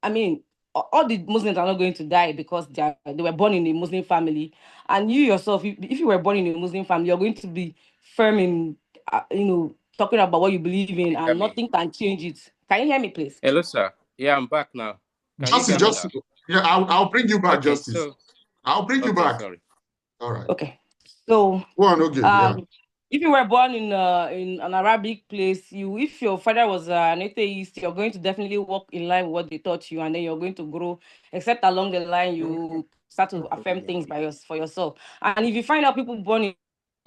I mean, all the Muslims are not going to die because they were born in a Muslim family. And you yourself, if you were born in a Muslim family, you're going to be firm in, talking about what you believe in, Hear and me? nothing can change it. Can you hear me, please? Hello, sir. Yeah, I'm back now. Can you Justice, hear me just now? yeah, I'll bring you back, Okay, Justice. I'll bring you back. sorry. All right. Okay. So Go on, okay. Yeah. if you were born in an Arabic place, if your father was an atheist, you're going to definitely walk in line with what they taught you, and then you're going to grow. Except along the line, you start to affirm things for yourself. And if you find out people born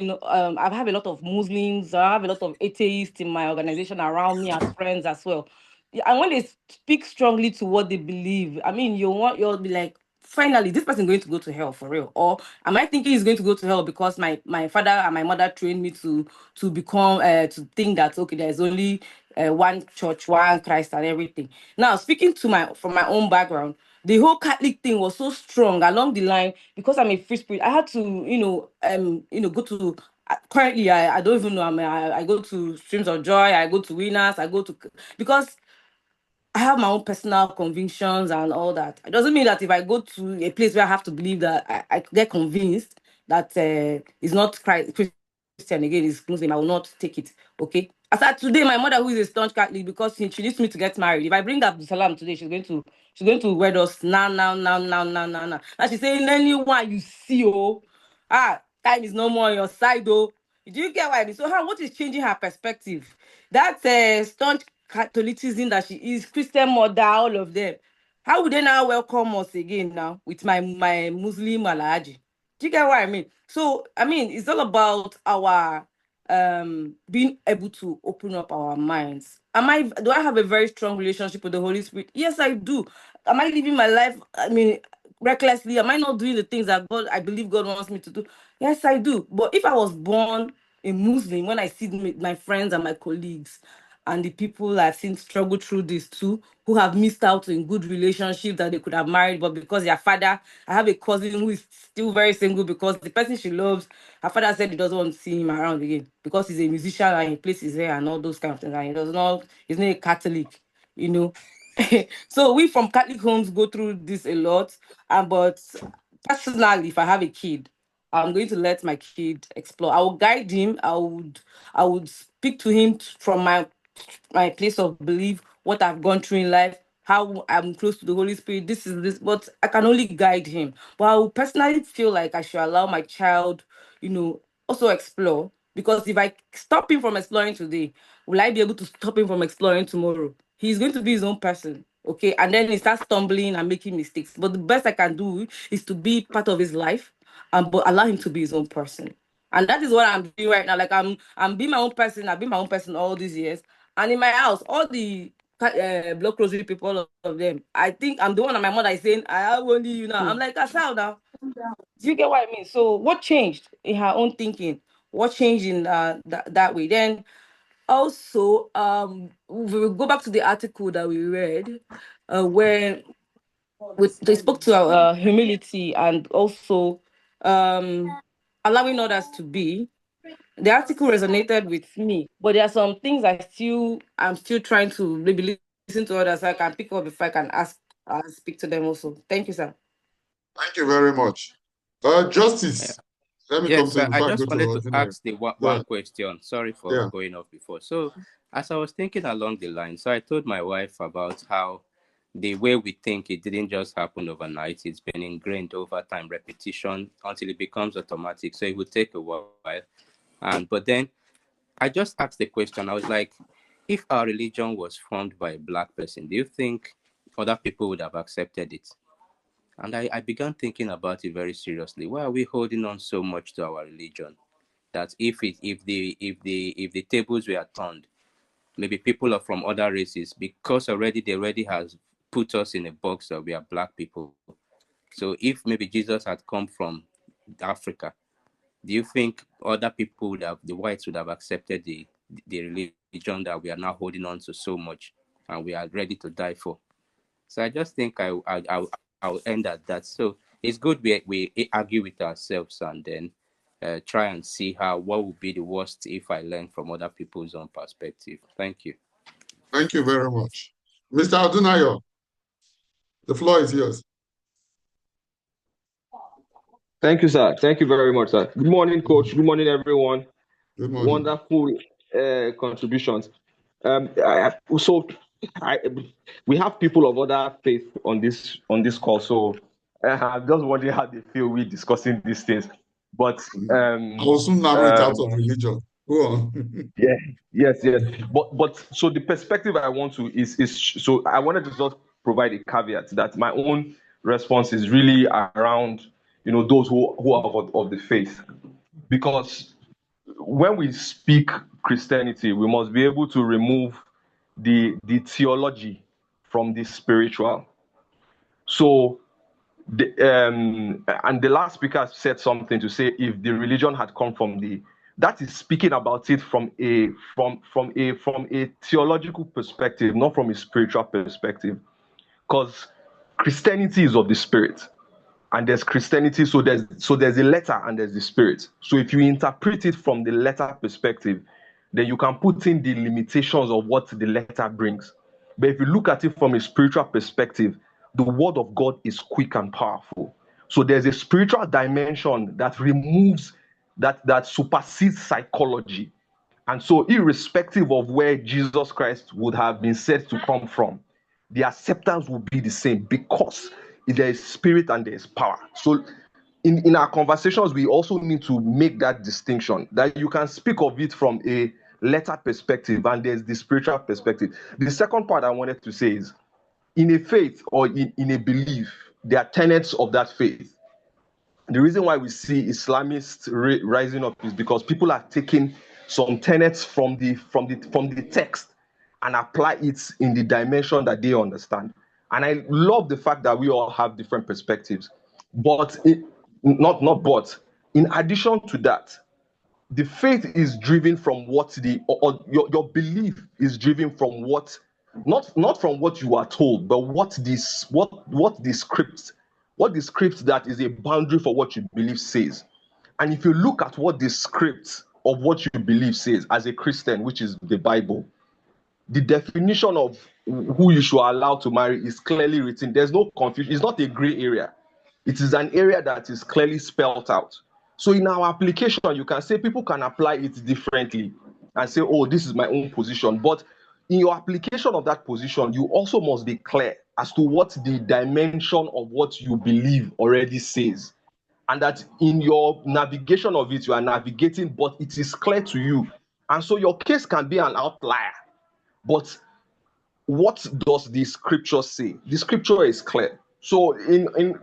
I have a lot of Muslims, I have a lot of atheists in my organization around me as friends as well. Yeah, and when they speak strongly to what they believe, I mean, you'll be like, finally, this person going to go to hell for real, or am I thinking he's going to go to hell because my father and my mother trained me to become to think that okay, there's only one church, one Christ, and everything. Now, speaking to my from my own background, the whole Catholic thing was so strong along the line because I'm a free spirit. I had to, go to. Currently, I don't even know. I go to Streams of Joy. I go to Winners. I go to because I have my own personal convictions and all that. It doesn't mean that if I go to a place where I have to believe that I get convinced that it's not Christian again, it's Muslim, I will not take it. Okay. As at today, my mother, who is a staunch Catholic, because she needs me to get married. If I bring that Salam today, she's going to wed us now. And she's saying, anyone you see, time is no more on your side, oh. Do you get why? So, what is changing her perspective? That staunch Catholicism that she is, Christian mother, all of them. How would they now welcome us again now with my Muslim Alhaji? Do you get what I mean? So, I mean, it's all about our being able to open up our minds. Do I have a very strong relationship with the Holy Spirit? Yes, I do. Am I living my life, I mean, recklessly? Am I not doing the things that I believe God wants me to do? Yes, I do. But if I was born a Muslim, when I see my friends and my colleagues and the people I've seen struggle through this too, who have missed out in good relationships that they could have married, but because their father, I have a cousin who is still very single because the person she loves, her father said he doesn't want to see him around again because he's a musician and he plays his hair and all those kind of things. And he's not a Catholic, you know. So we from Catholic homes go through this a lot. But personally, if I have a kid, I'm going to let my kid explore. I will guide him. I would speak to him from my place of belief, what I've gone through in life, how I'm close to the Holy Spirit. This is this, but I can only guide him. But I would personally feel like I should allow my child, also explore. Because if I stop him from exploring today, will I be able to stop him from exploring tomorrow? He's going to be his own person. Okay. And then he starts stumbling and making mistakes. But the best I can do is to be part of his life, but allow him to be his own person. And that is what I'm doing right now. Like I'm being my own person. I've been my own person all these years. And in my house, all the block rosary people, all of them, I think I'm the one that my mother is saying, I have only you now. I'm like, Asal now. Do you get what I mean? So what changed in her own thinking? What changed in that way? Then also, we will go back to the article that we read, where they spoke to our humility and also allowing others to be. The article resonated with me, but there are some things I'm still trying to maybe listen to others so I can pick up if I can ask speak to them also. Thank you, sir. Thank you very much. Yeah. Justice, let me come Yes, to you I before I go just to wanted to ordinary. ask the one Go question. Sorry for Yeah. going off before. So, as I was thinking along the line, so I told my wife about how the way we think, it didn't just happen overnight. It's been ingrained over time, repetition until it becomes automatic. So it would take a while. But then I just asked the question. I was like, if our religion was formed by a black person, do you think other people would have accepted it? And I began thinking about it very seriously. Why are we holding on so much to our religion? That if the tables were turned, maybe people are from other races, because they already has put us in a box that we are black people. So if maybe Jesus had come from Africa, do you think other people the whites would have accepted the religion that we are now holding on to so much and we are ready to die for? So I just think I'll end at that. So it's good we argue with ourselves and then try and see what would be the worst if I learn from other people's own perspective. Thank you. Thank you very much. Mr. Adunayo, the floor is yours. Thank you, sir. Thank you very much, sir. Good morning, coach. Good morning, everyone. Good morning. Wonderful contributions. So, we have people of other faith on this call. So, I'm just wondering how they feel we discussing these things. But I will soon narrow it out of religion. Go on. yeah, yes. But so the perspective I want to is so I wanted to just provide a caveat that my own response is really around those who are of the faith, because when we speak Christianity, we must be able to remove the theology from the spiritual. So and the last speaker said something to say if the religion had come from that is speaking about it from a theological perspective, not from a spiritual perspective, because Christianity is of the spirit and there's Christianity, so there's a letter and there's the spirit. So if you interpret it from the letter perspective, then you can put in the limitations of what the letter brings. But if you look at it from a spiritual perspective, the word of God is quick and powerful. So there's a spiritual dimension that removes that supersedes psychology. And so irrespective of where Jesus Christ would have been said to come from, the acceptance will be the same because there is spirit and there is power. So in our conversations, we also need to make that distinction, that you can speak of it from a letter perspective and there's the spiritual perspective. The second part I wanted to say is, in a faith or in a belief, there are tenets of that faith. The reason why we see Islamists rising up is because people are taking some tenets from the text and apply it in the dimension that they understand. And I love the fact that we all have different perspectives. But in addition to that, the faith is driven from what your belief is driven from what, not from what you are told, but what the script that is a boundary for what you believe says. And if you look at what the script of what you believe says as a Christian, which is the Bible, the definition of who you should allow to marry is clearly written. There's no confusion. It's not a gray area. It is an area that is clearly spelled out. So in our application, you can say people can apply it differently and say, oh, this is my own position. But in your application of that position, you also must be clear as to what the dimension of what you believe already says. And that in your navigation of it, you are navigating, but it is clear to you. And so your case can be an outlier. But what does the scripture say? The scripture is clear. So and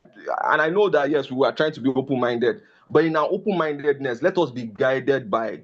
I know that yes, we are trying to be open-minded, but in our open-mindedness, let us be guided by,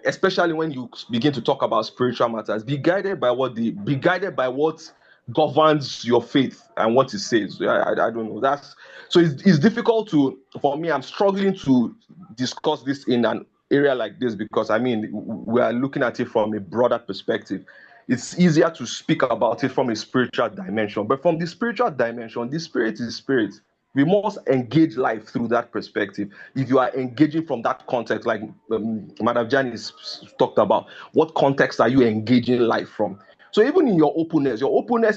especially when you begin to talk about spiritual matters, be guided by what governs your faith and what it says. I don't know. That's so it's difficult for me. I'm struggling to discuss this in an area like this because I mean we are looking at it from a broader perspective. It's easier to speak about it from a spiritual dimension, but from the spiritual dimension, the spirit is spirit. We must engage life through that perspective. If you are engaging from that context, like Madam Janice talked about, what context are you engaging life from? So even in your openness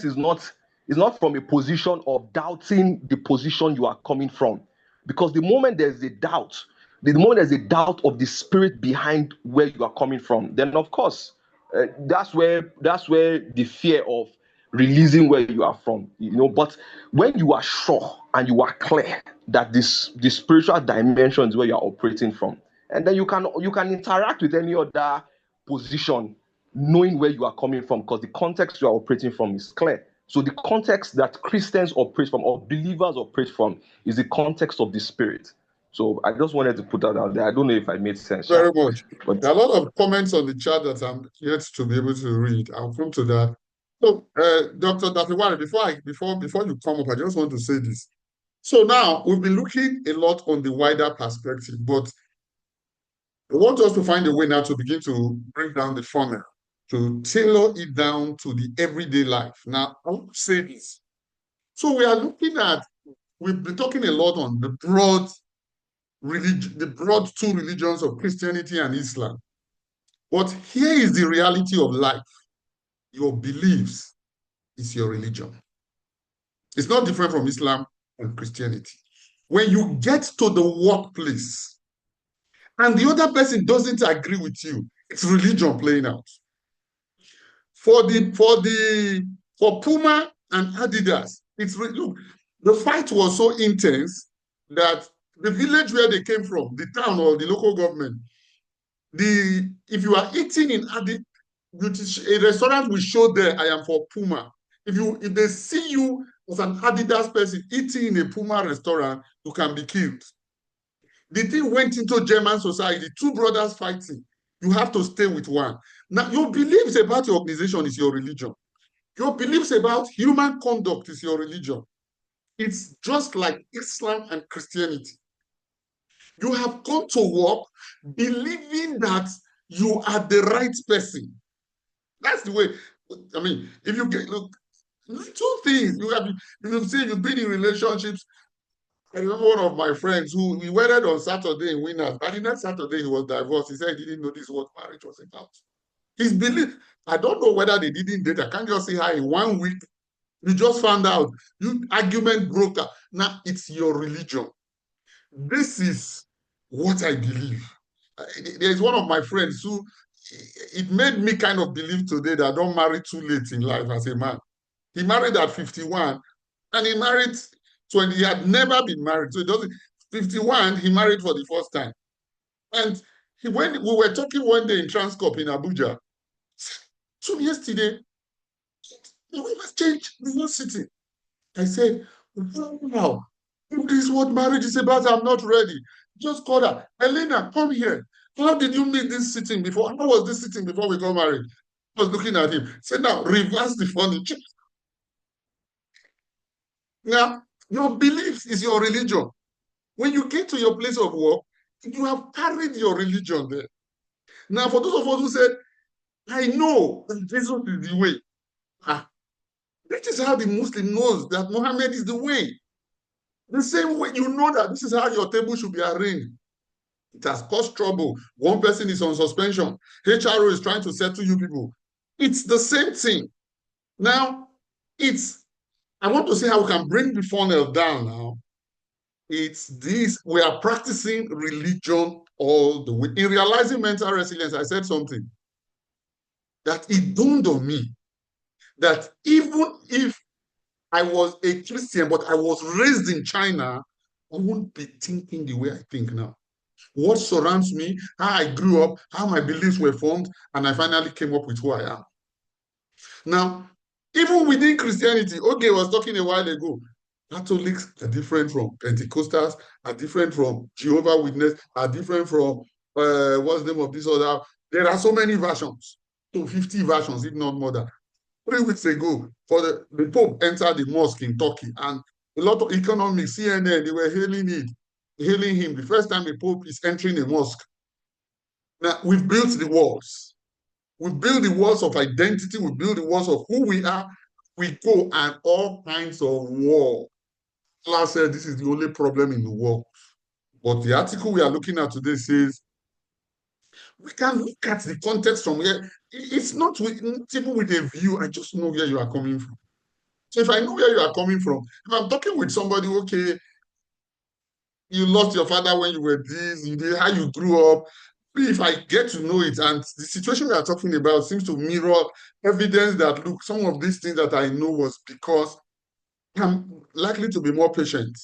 is not from a position of doubting the position you are coming from, because the moment there's a doubt, of the spirit behind where you are coming from, then of course that's where the fear of releasing where you are from, but when you are sure and you are clear that the spiritual dimension is where you are operating from, and then you can interact with any other position knowing where you are coming from, because the context you are operating from is clear. So the context that Christians operate from or believers operate from is the context of the spirit. So I just wanted to put that out there. I don't know if I made sense. Very much. But There are a lot of comments on the chat that I'm yet to be able to read. I'll come to that. So, Dr. Dafiwari, before you come up, I just want to say this. So now we've been looking a lot on the wider perspective, but I want us to find a way now to begin to bring down the funnel, to tailor it down to the everyday life. Now, I want to say this. So we've been talking a lot on the broad religion, the broad two religions of Christianity and Islam. But here is the reality of life. Your beliefs is your religion. It's not different from Islam and Christianity. When you get to the workplace and the other person doesn't agree with you, it's religion playing out. For Puma and Adidas, look, the fight was so intense that the village where they came from, the town or the local government, if you are eating in a restaurant will show there, I am for Puma. If they see you as an Adidas person eating in a Puma restaurant, you can be killed. The thing went into German society, two brothers fighting. You have to stay with one. Now, your beliefs about your organization is your religion. Your beliefs about human conduct is your religion. It's just like Islam and Christianity. You have come to work believing that you are the right person. That's the way. I mean, if you get look, little things you've been in relationships. I remember one of my friends who we wedded on Saturday in Winners. But the next Saturday he was divorced. He said he didn't know this what marriage was about. His belief. I don't know whether they didn't date. I can't just say hi in 1 week. You just found out. You argument broker. Now it's your religion. This is what I believe. There's one of my friends who it made me kind of believe today that I don't marry too late in life as a man. He married at 51 and he married 20. He had never been married. So it doesn't 51, he married for the first time. And when we were talking one day in Transcorp in Abuja, so yesterday, the way has changed, the whole city. I said, wow, if this is what marriage is about, I'm not ready. Just call her. Elena, come here. How did you meet this sitting before? How was this sitting before we got married? I was looking at him. Said, now reverse the furniture. Now, your beliefs is your religion. When you get to your place of work, you have carried your religion there. Now, for those of us who said, I know that Jesus is the way. That is how the Muslim knows that Muhammad is the way. The same way you know that this is how your table should be arranged. It has caused trouble. One person is on suspension. HRO is trying to settle you people. It's the same thing. Now, I want to see how we can bring the funnel down now. It's this, we are practicing religion all the way. In realizing mental resilience, I said something that it dawned on me that even if I was a Christian, but I was raised in China, I wouldn't be thinking the way I think now. What surrounds me, how I grew up, how my beliefs were formed, and I finally came up with who I am. Now, even within Christianity, Oge was talking a while ago, Catholics are different from Pentecostals, are different from Jehovah's Witness, are different from, what's the name of this other? There are so many versions, to 50 versions, if not more than. 3 weeks ago, the Pope entered the mosque in Turkey, and a lot of economics, CNN, they were hailing him. The first time a Pope is entering a mosque. Now, we've built the walls. We build the walls of identity. We build the walls of who we are. We go and all kinds of war. Allah said this is the only problem in the world. But the article we are looking at today says we can look at the context from here. It's not even with a view. I just know where you are coming from. So if I know where you are coming from, if I'm talking with somebody, okay, you lost your father when you were this, you did how you grew up. If I get to know it, and the situation we are talking about seems to mirror evidence that, look, some of these things that I know was because I'm likely to be more patient.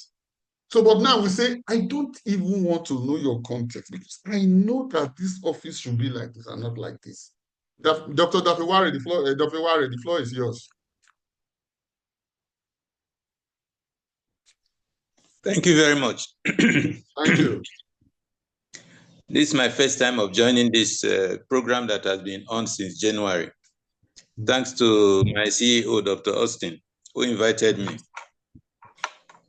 So, but now we say, I don't even want to know your context because I know that this office should be like this and not like this. Dr. Dafewari, the floor is yours. Thank you very much. Thank you. This is my first time of joining this program that has been on since January. Thanks to my CEO, Dr. Austin, who invited me.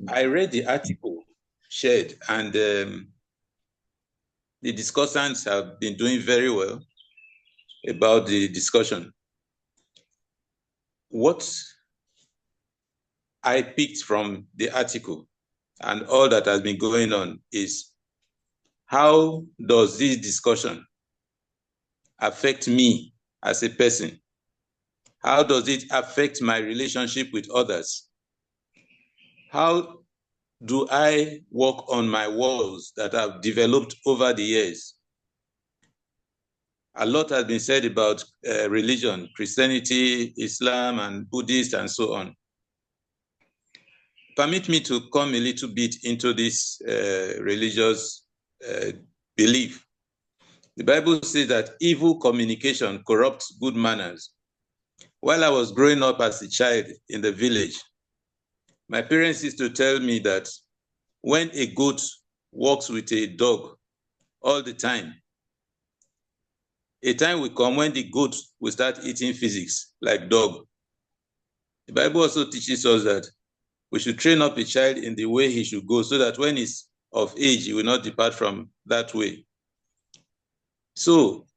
I read the article shared, and the discussants have been doing very well about the discussion. What I picked from the article and all that has been going on is, how does this discussion affect me as a person? How does it affect my relationship with others? How do I work on my walls that I've developed over the years? A lot has been said about religion, Christianity, Islam, and Buddhist, and so on. Permit me to come a little bit into this religious belief. The Bible says that evil communication corrupts good manners. While I was growing up as a child in the village, my parents used to tell me that when a goat walks with a dog all the time, a time will come when the goat will start eating physics like dog. The Bible also teaches us that we should train up a child in the way he should go, so that when he's of age, he will not depart from that way. So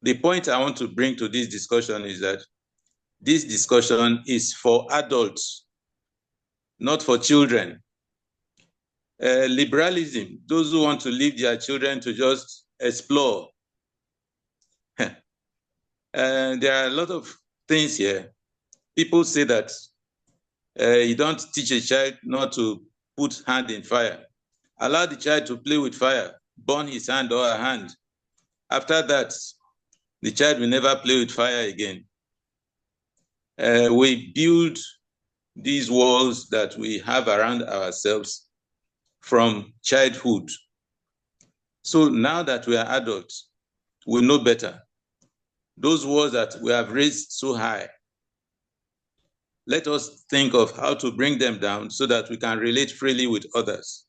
the point I want to bring to this discussion is that this discussion is for adults, not for children. Liberalism, those who want to leave their children to just explore. There are a lot of things here. People say that you don't teach a child not to put hand in fire. Allow the child to play with fire, burn his hand or her hand. After that, the child will never play with fire again. We build these walls that we have around ourselves from childhood. So now that we are adults, we know better. Those walls that we have raised so high, let us think of how to bring them down so that we can relate freely with others.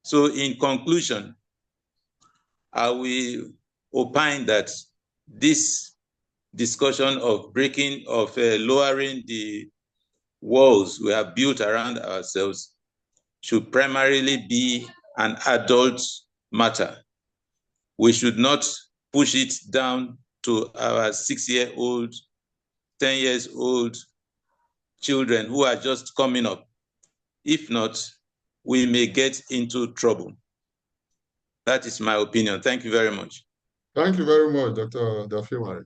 So in conclusion, I will opine that this discussion of lowering the walls we have built around ourselves should primarily be an adult matter. We should not push it down to our 6-year-old, 10 years old children who are just coming up. If not, we may get into trouble. That is my opinion. Thank you very much. Thank you very much, Dr. Dafewari.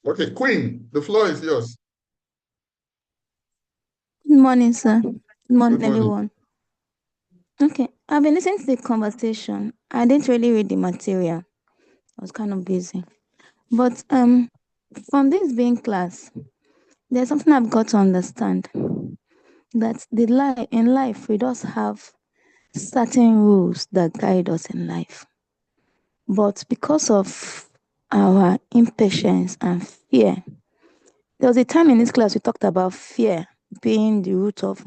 Okay, Queen, the floor is yours. Good morning, sir. Good morning, Good morning. everyone. Okay, I've been listening to the conversation. I didn't really read the material. I was kind of busy. But from this being class, there's something I've got to understand. That in life we just have certain rules that guide us in life. But because of our impatience and fear, there was a time in this class we talked about fear being the root of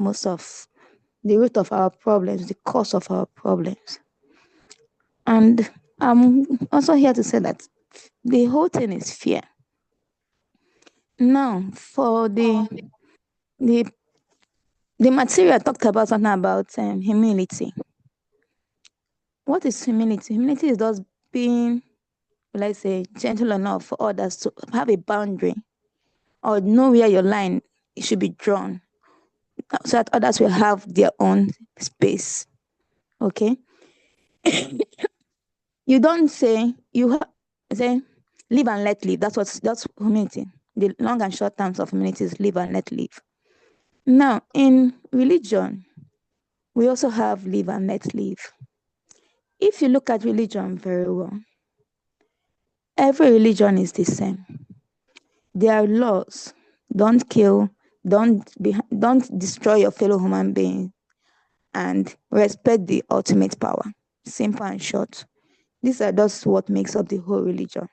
our problems, the cause of our problems. And I'm also here to say that the whole thing is fear. Now, for the the material talked about something about humility. What is humility? Humility is just being, let's say, gentle enough for others to have a boundary or know where your line should be drawn so that others will have their own space. Okay? You don't say, say, live and let live. That's humility. The long and short terms of humility is live and let live. Now, in religion, we also have live and let live. If you look at religion very well, every religion is the same. There are laws. Don't kill, don't destroy your fellow human being, and respect the ultimate power. Simple and short. These are just what makes up the whole religion.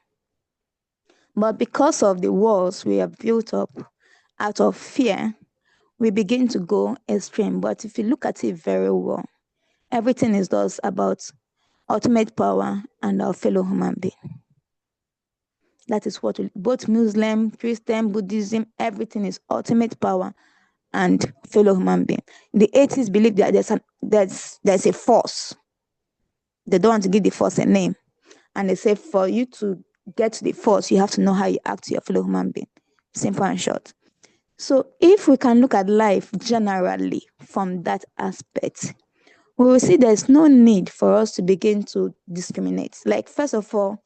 But because of the walls we have built up out of fear, we begin to go extreme. But if you look at it very well, everything is just about ultimate power and our fellow human being. That is what both Muslim, Christian, Buddhism, everything is ultimate power and fellow human being. The atheists believe that there's a force. They don't want to give the force a name. And they say for you to get to the force, you have to know how you act to your fellow human being. Simple and short. So if we can look at life generally from that aspect, we will see there's no need for us to begin to discriminate. Like, first of all,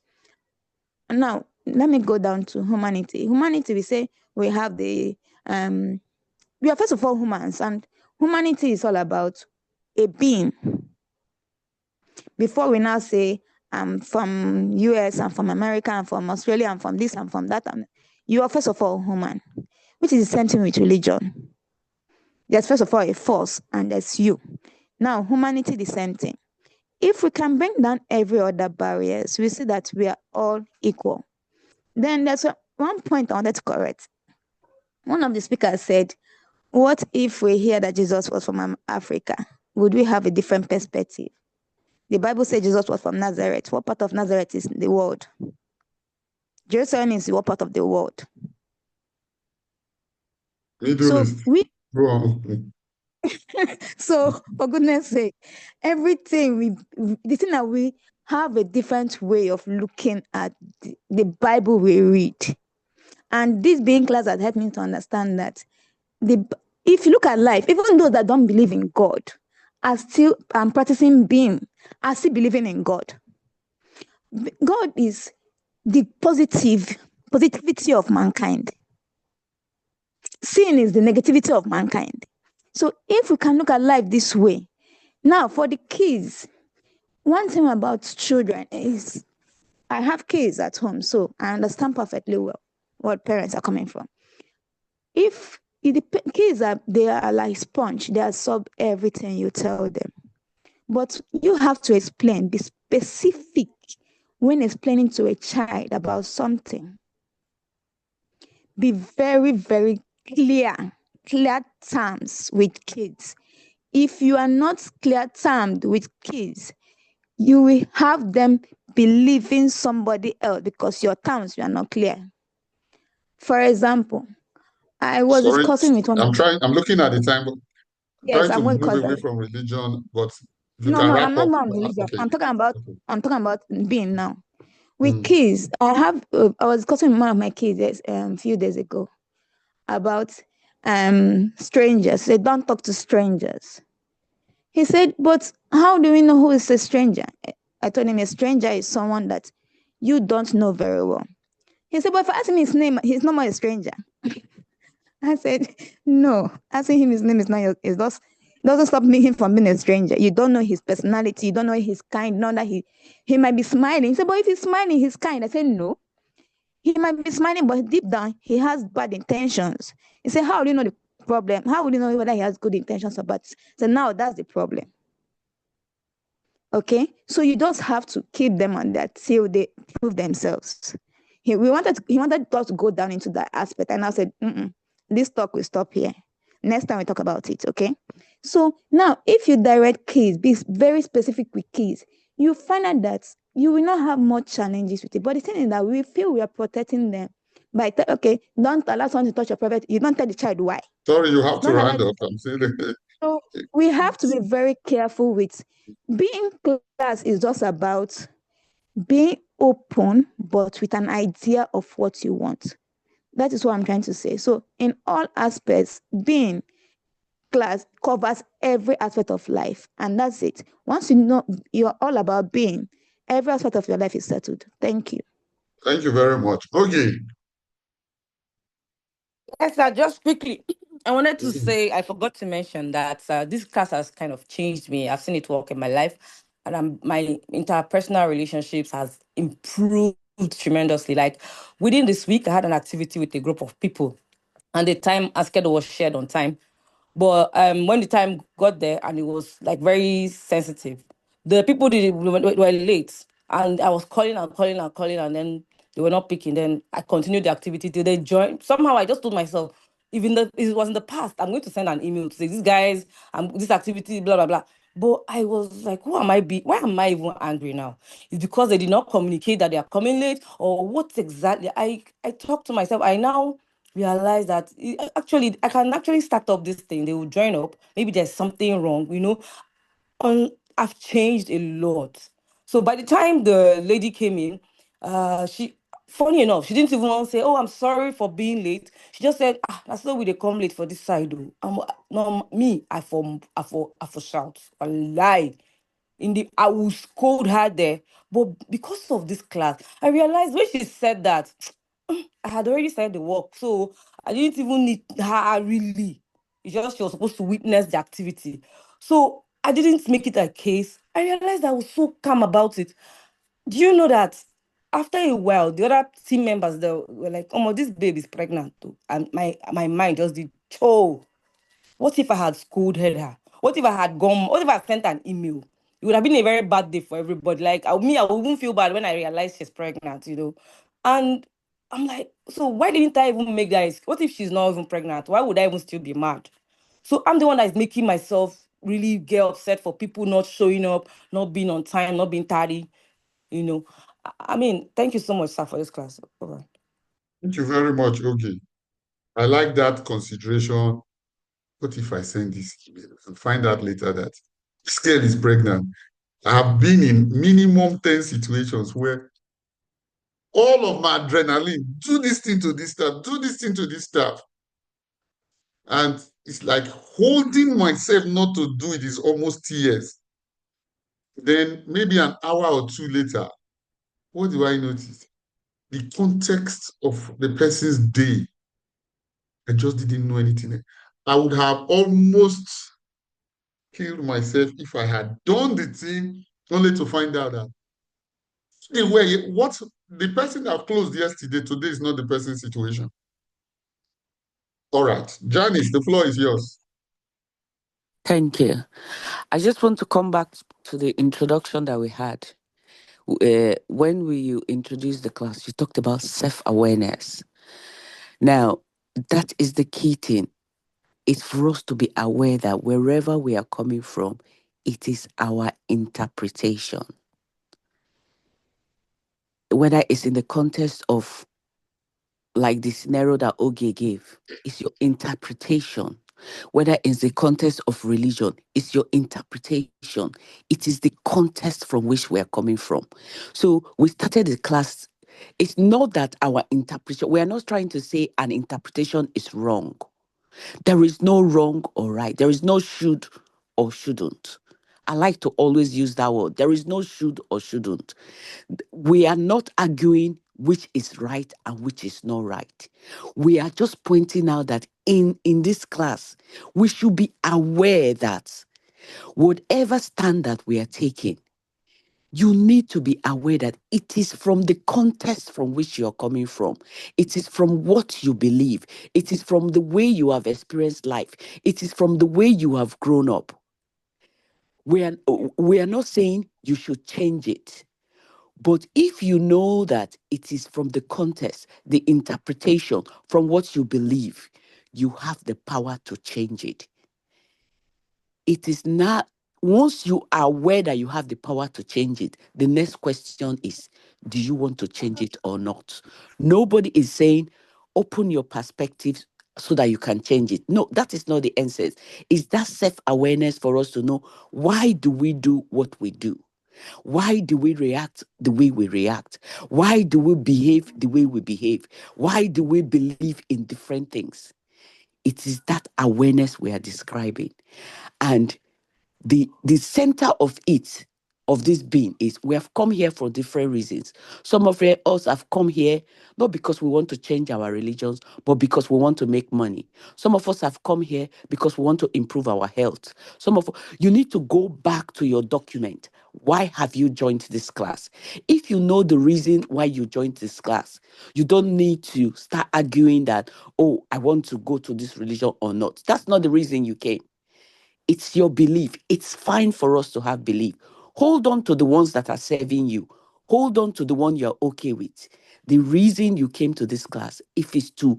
now let me go down to humanity. Humanity, we say we have we are first of all humans, and humanity is all about a being. Before we now say I'm from US, I'm from America, I'm from Australia, I'm from this, I'm from that, you are first of all human, which is the same thing with religion. There's first of all a force, and there's you. Now, humanity, the same thing. If we can bring down every other barriers, we see that we are all equal. Then there's one point I wanted to correct. One of the speakers said, what if we hear that Jesus was from Africa? Would we have a different perspective? The Bible says Jesus was from Nazareth. What part of Nazareth is in the world? Jerusalem is what part of the world? Middle East. Go on. So, for goodness sake, the thing that we have a different way of looking at the Bible we read. And this being class has helped me to understand that if you look at life, even those that don't believe in God are still practicing being, are still believing in God. God is the positivity of mankind. Sin is the negativity of mankind. So if we can look at life this way, now for the kids, one thing about children is I have kids at home, so I understand perfectly well what parents are coming from. If the kids they are like sponge, they absorb everything you tell them. But you have to explain, be specific when explaining to a child about something. Be very, very clear terms with kids. If you are not clear termed with kids, you will have them believing somebody else because your terms were not clear. For example, I was discussing with one. I'm looking at the time. Yes, Trying I'm to going to move cause away that. from religion, but if you No, can I'm wrap not up. on religion. Okay. I'm talking about being now. With Mm. kids, I was discussing with one of my kids a few days ago about strangers. They don't talk to strangers. He said, but how do we know who is a stranger? I told him a stranger is someone that you don't know very well. He said, but if I ask him his name, he's not my stranger. I said, no, asking him his name is not your, it doesn't stop him from being a stranger. You don't know his personality, you don't know his kind, know that he might be smiling. He said, but if he's smiling, he's kind. I said, no. He might be smiling, but deep down, he has bad intentions. He said, how do you know the problem? How would you know whether he has good intentions or bad? So now that's the problem. Okay, so you just have to keep them on that till they prove themselves. He wanted us to go down into that aspect, and I said, this talk will stop here. Next time we talk about it, okay? So now, if you direct kids, be very specific with kids, you find out that you will not have much challenges with it. But the thing is that we feel we are protecting them by okay, don't allow someone to touch your private. You don't tell the child why. Sorry, you have to Don't allow round up. I'm saying So we have to be very careful with being class is just about being open, but with an idea of what you want. That is what I'm trying to say. So in all aspects, being class covers every aspect of life. And that's it. Once you know you're all about being, every aspect of your life is settled. Thank you. Thank you very much. Okay. Yes, sir, just quickly. I wanted to say, I forgot to mention that this class has kind of changed me. I've seen it work in my life, and my interpersonal relationships has improved tremendously. Like within this week, I had an activity with a group of people, and the time and schedule was shared on time. But when the time got there and it was like very sensitive, the people were late, and I was calling and calling and calling, and then they were not picking. Then I continued the activity till they joined. Somehow I just told myself, even though it was in the past, I'm going to send an email to say these guys, this activity, blah blah blah. But I was like, who am I be? Why am I even angry now? It's because they did not communicate that they are coming late, or what exactly? I talked to myself. I now realize that actually I can actually start up this thing. They will join up. Maybe there's something wrong, I've changed a lot. So by the time the lady came in, she funny enough, she didn't even say, "Oh, I'm sorry for being late." She just said, "Ah, that's not way they come late for this side, though." No, me, I for shout, I lie. I will scold her there. But because of this class, I realized when she said that, I had already started the work, so I didn't even need her really. It's just she was supposed to witness the activity. So I didn't make it a case. I realized I was so calm about it. Do you know that after a while, the other team members they were like, "Oh, this babe is pregnant too," and my mind just did cho. What if I had scolded her? What if I had gone? What if I sent an email? It would have been a very bad day for everybody. Like I wouldn't feel bad when I realized she's pregnant. And I'm like, so why didn't I even make that? What if she's not even pregnant? Why would I even still be mad? So I'm the one that is making myself really get upset for people not showing up, not being on time, not being tardy. You know, I mean, thank you so much, sir, for this class. Over. Thank you very much. Okay. I like that consideration. What if I send this email and find out later that this girl is pregnant? I have been in minimum 10 situations where all of my adrenaline, do this thing to this stuff, do this thing to this stuff. And it's like holding myself not to do it is almost tears. Then maybe an hour or two later, what do I notice? The context of the person's day. I just didn't know anything. I would have almost killed myself if I had done the thing only to find out that what the person that closed yesterday, today is not the person's situation. All right. Janice, the floor is yours. Thank you. I just want to come back to the introduction that we had. When you introduced the class, you talked about self-awareness. Now, that is the key thing. It's for us to be aware that wherever we are coming from, it is our interpretation. Whether it's in the context of like the scenario that Oge gave, it's your interpretation. Whether it's the context of religion, it's your interpretation. It is the context from which we are coming from. So we started the class. It's not that our interpretation, we are not trying to say an interpretation is wrong. There is no wrong or right. There is no should or shouldn't. I like to always use that word. There is no should or shouldn't. We are not arguing which is right and which is not right. We are just pointing out that in this class, we should be aware that whatever standard we are taking, you need to be aware that it is from the context from which you're coming from. It is from what you believe. It is from the way you have experienced life. It is from the way you have grown up. We are not saying you should change it. But if you know that it is from the context, the interpretation, from what you believe, you have the power to change it. It is not, once you are aware that you have the power to change it, the next question is, do you want to change it or not? Nobody is saying, open your perspective so that you can change it. No, that is not the answer. It's that self-awareness for us to know, why do we do what we do? Why do we react the way we react? Why do we behave the way we behave? Why do we believe in different things? It is that awareness we are describing. And the center of it, of this being, is we have come here for different reasons. Some of us have come here not because we want to change our religions, but because we want to make money. Some of us have come here because we want to improve our health. You need to go back to your document. Why have you joined this class? If you know the reason why you joined this class, you don't need to start arguing that, oh, I want to go to this religion or not. That's not the reason you came. It's your belief. It's fine for us to have belief. Hold on to the ones that are serving you. Hold on to the one you're okay with. The reason you came to this class, if it's to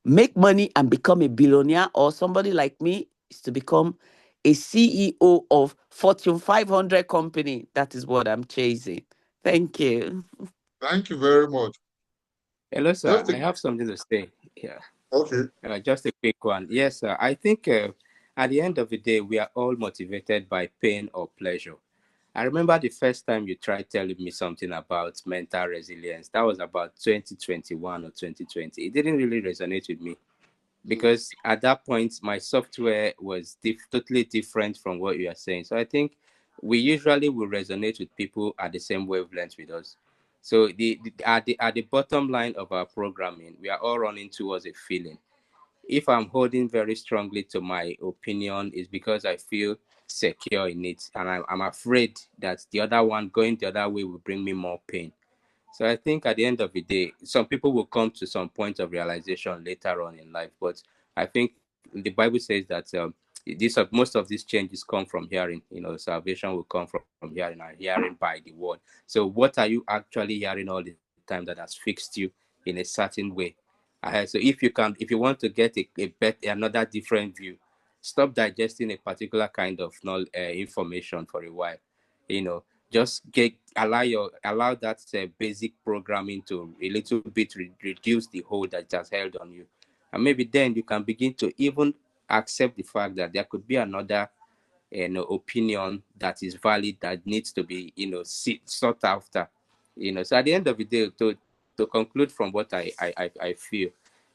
make money and become a billionaire, or somebody like me, is to become a CEO of Fortune 500 company. That is what I'm chasing. Thank you. Thank you very much. Hello, sir. Just I a, have something to say. Yeah. okay. Just a quick one. Yes, sir. I think at the end of the day, we are all motivated by pain or pleasure. I remember the first time you tried telling me something about mental resilience. That was about 2021 or 2020. It didn't really resonate with me because at that point, my software was totally different from what you are saying. So I think we usually will resonate with people at the same wavelength with us. So at the bottom line of our programming, we are all running towards a feeling. If I'm holding very strongly to my opinion, is because I feel secure in it, and I'm afraid that the other one going the other way will bring me more pain. So I think at the end of the day, some people will come to some point of realization later on in life. But I think the Bible says that most of these changes come from hearing. Salvation will come from hearing, and hearing by the word. So what are you actually hearing all the time that has fixed you in a certain way? So if you want to get another different view, stop digesting a particular kind of information for a while. You know, just allow that basic programming to a little bit reduce the hold that it has held on you, and maybe then you can begin to even accept the fact that there could be another opinion that is valid, that needs to be sought after. So at the end of the day, to conclude from what I feel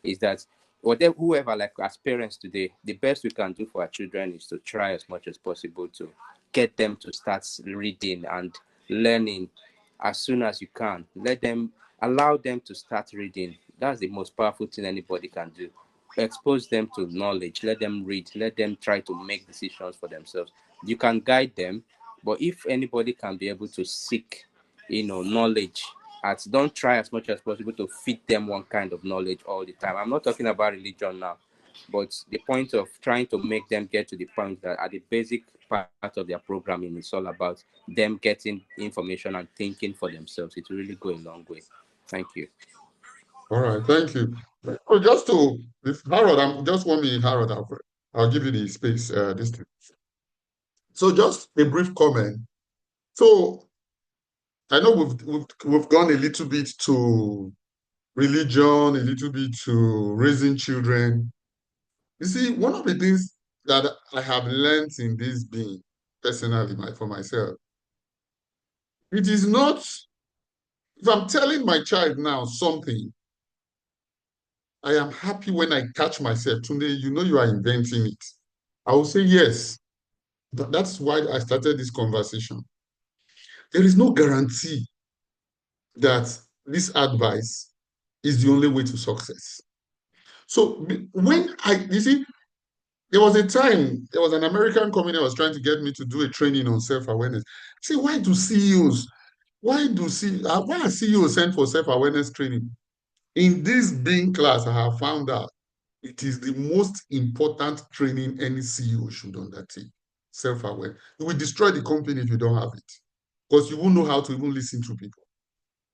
is that whoever, like as parents today, the best we can do for our children is to try as much as possible to get them to start reading and learning as soon as you can. Allow them to start reading. That's the most powerful thing anybody can do. Expose them to knowledge, let them read, let them try to make decisions for themselves. You can guide them, but if anybody can be able to seek knowledge, don't try as much as possible to feed them one kind of knowledge all the time. I'm not talking about religion now, but the point of trying to make them get to the point that at the basic part of their programming is all about them getting information and thinking for themselves. It will really go a long way. Thank you. All right. Thank you. So if Harold, I'm just 1 minute, Harold. I'll give you the space. This thing. So just a brief comment. So I know we've gone a little bit to religion, a little bit to raising children. You see, one of the things that I have learned in this being personally, for myself, it is not, if I'm telling my child now something, I am happy when I catch myself. Tunde, you are inventing it. I will say yes. That's why I started this conversation. There is no guarantee that this advice is the only way to success. So you see, there was a time, there was an American company that was trying to get me to do a training on self-awareness. See, why are CEOs sent for self-awareness training? In this Being class, I have found out it is the most important training any CEO should undertake. Self-aware. You will destroy the company if you don't have it, because you won't know how to even listen to people.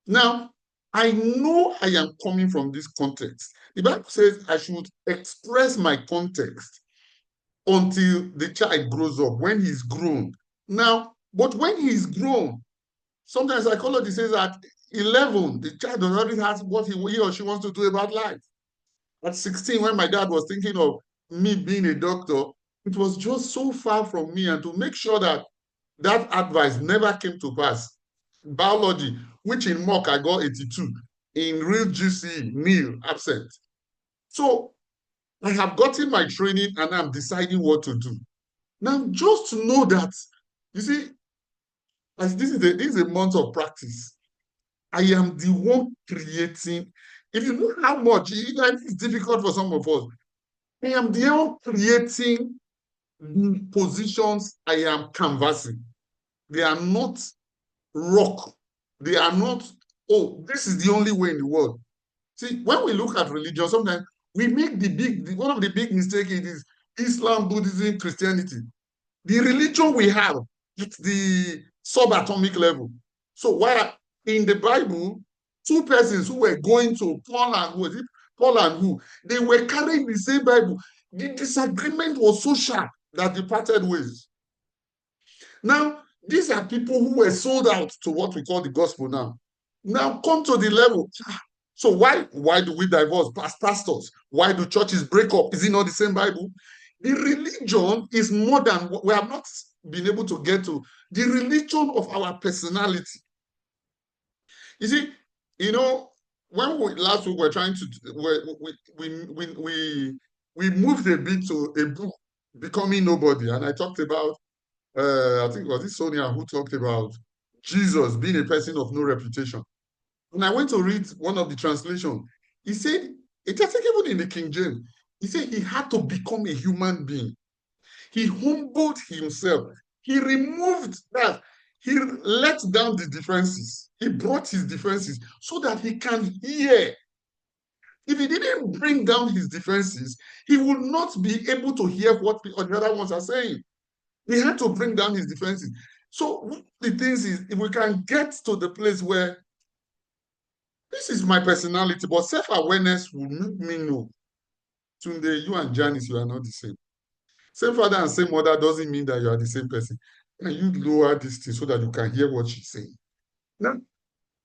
Now, I know I am coming from this context. The Bible says I should express my context until the child grows up, when he's grown. Now, but when he's grown, sometimes psychology says at 11, the child already has what he or she wants to do about life. At 16, when my dad was thinking of me being a doctor, it was just so far from me. And to make sure that that advice never came to pass, biology, which in mock I got 82, in real GCE, nil, absent. So I have gotten my training and I'm deciding what to do. Now, just to know that, you see, as this is a month of practice. I am the one creating. If you know how much, it's difficult for some of us. I am the one creating the positions I am canvassing. They are not rock. They are not, oh, this is the only way in the world. See, when we look at religion, sometimes we make one of the big mistakes is Islam, Buddhism, Christianity. The religion we have, it's the subatomic level. So while in the Bible, two persons who were going to Paul and who was it? Paul and who? They were carrying the same Bible. The disagreement was so sharp that they parted ways. Now, these are people who were sold out to what we call the gospel now. Now come to the level. So why do we divorce pastors? Why do churches break up? Is it not the same Bible? The religion is more than we have not been able to get to. The religion of our personality. You see, when last week we're trying to we moved a bit to a book, Becoming Nobody, and I talked about I think it was this Sonia who talked about Jesus being a person of no reputation. And I went to read one of the translations. He said, I think even in the King James, he said he had to become a human being. He humbled himself. He removed that. He let down the defenses. He brought his defenses so that he can hear. If he didn't bring down his defenses, he would not be able to hear what the other ones are saying. He had to bring down his defenses. So one of the things is, if we can get to the place where this is my personality, but self-awareness will make me know, Tunde, you and Janice, you are not the same. Same father and same mother doesn't mean that you are the same person. Can you lower this thing so that you can hear what she's saying? Now,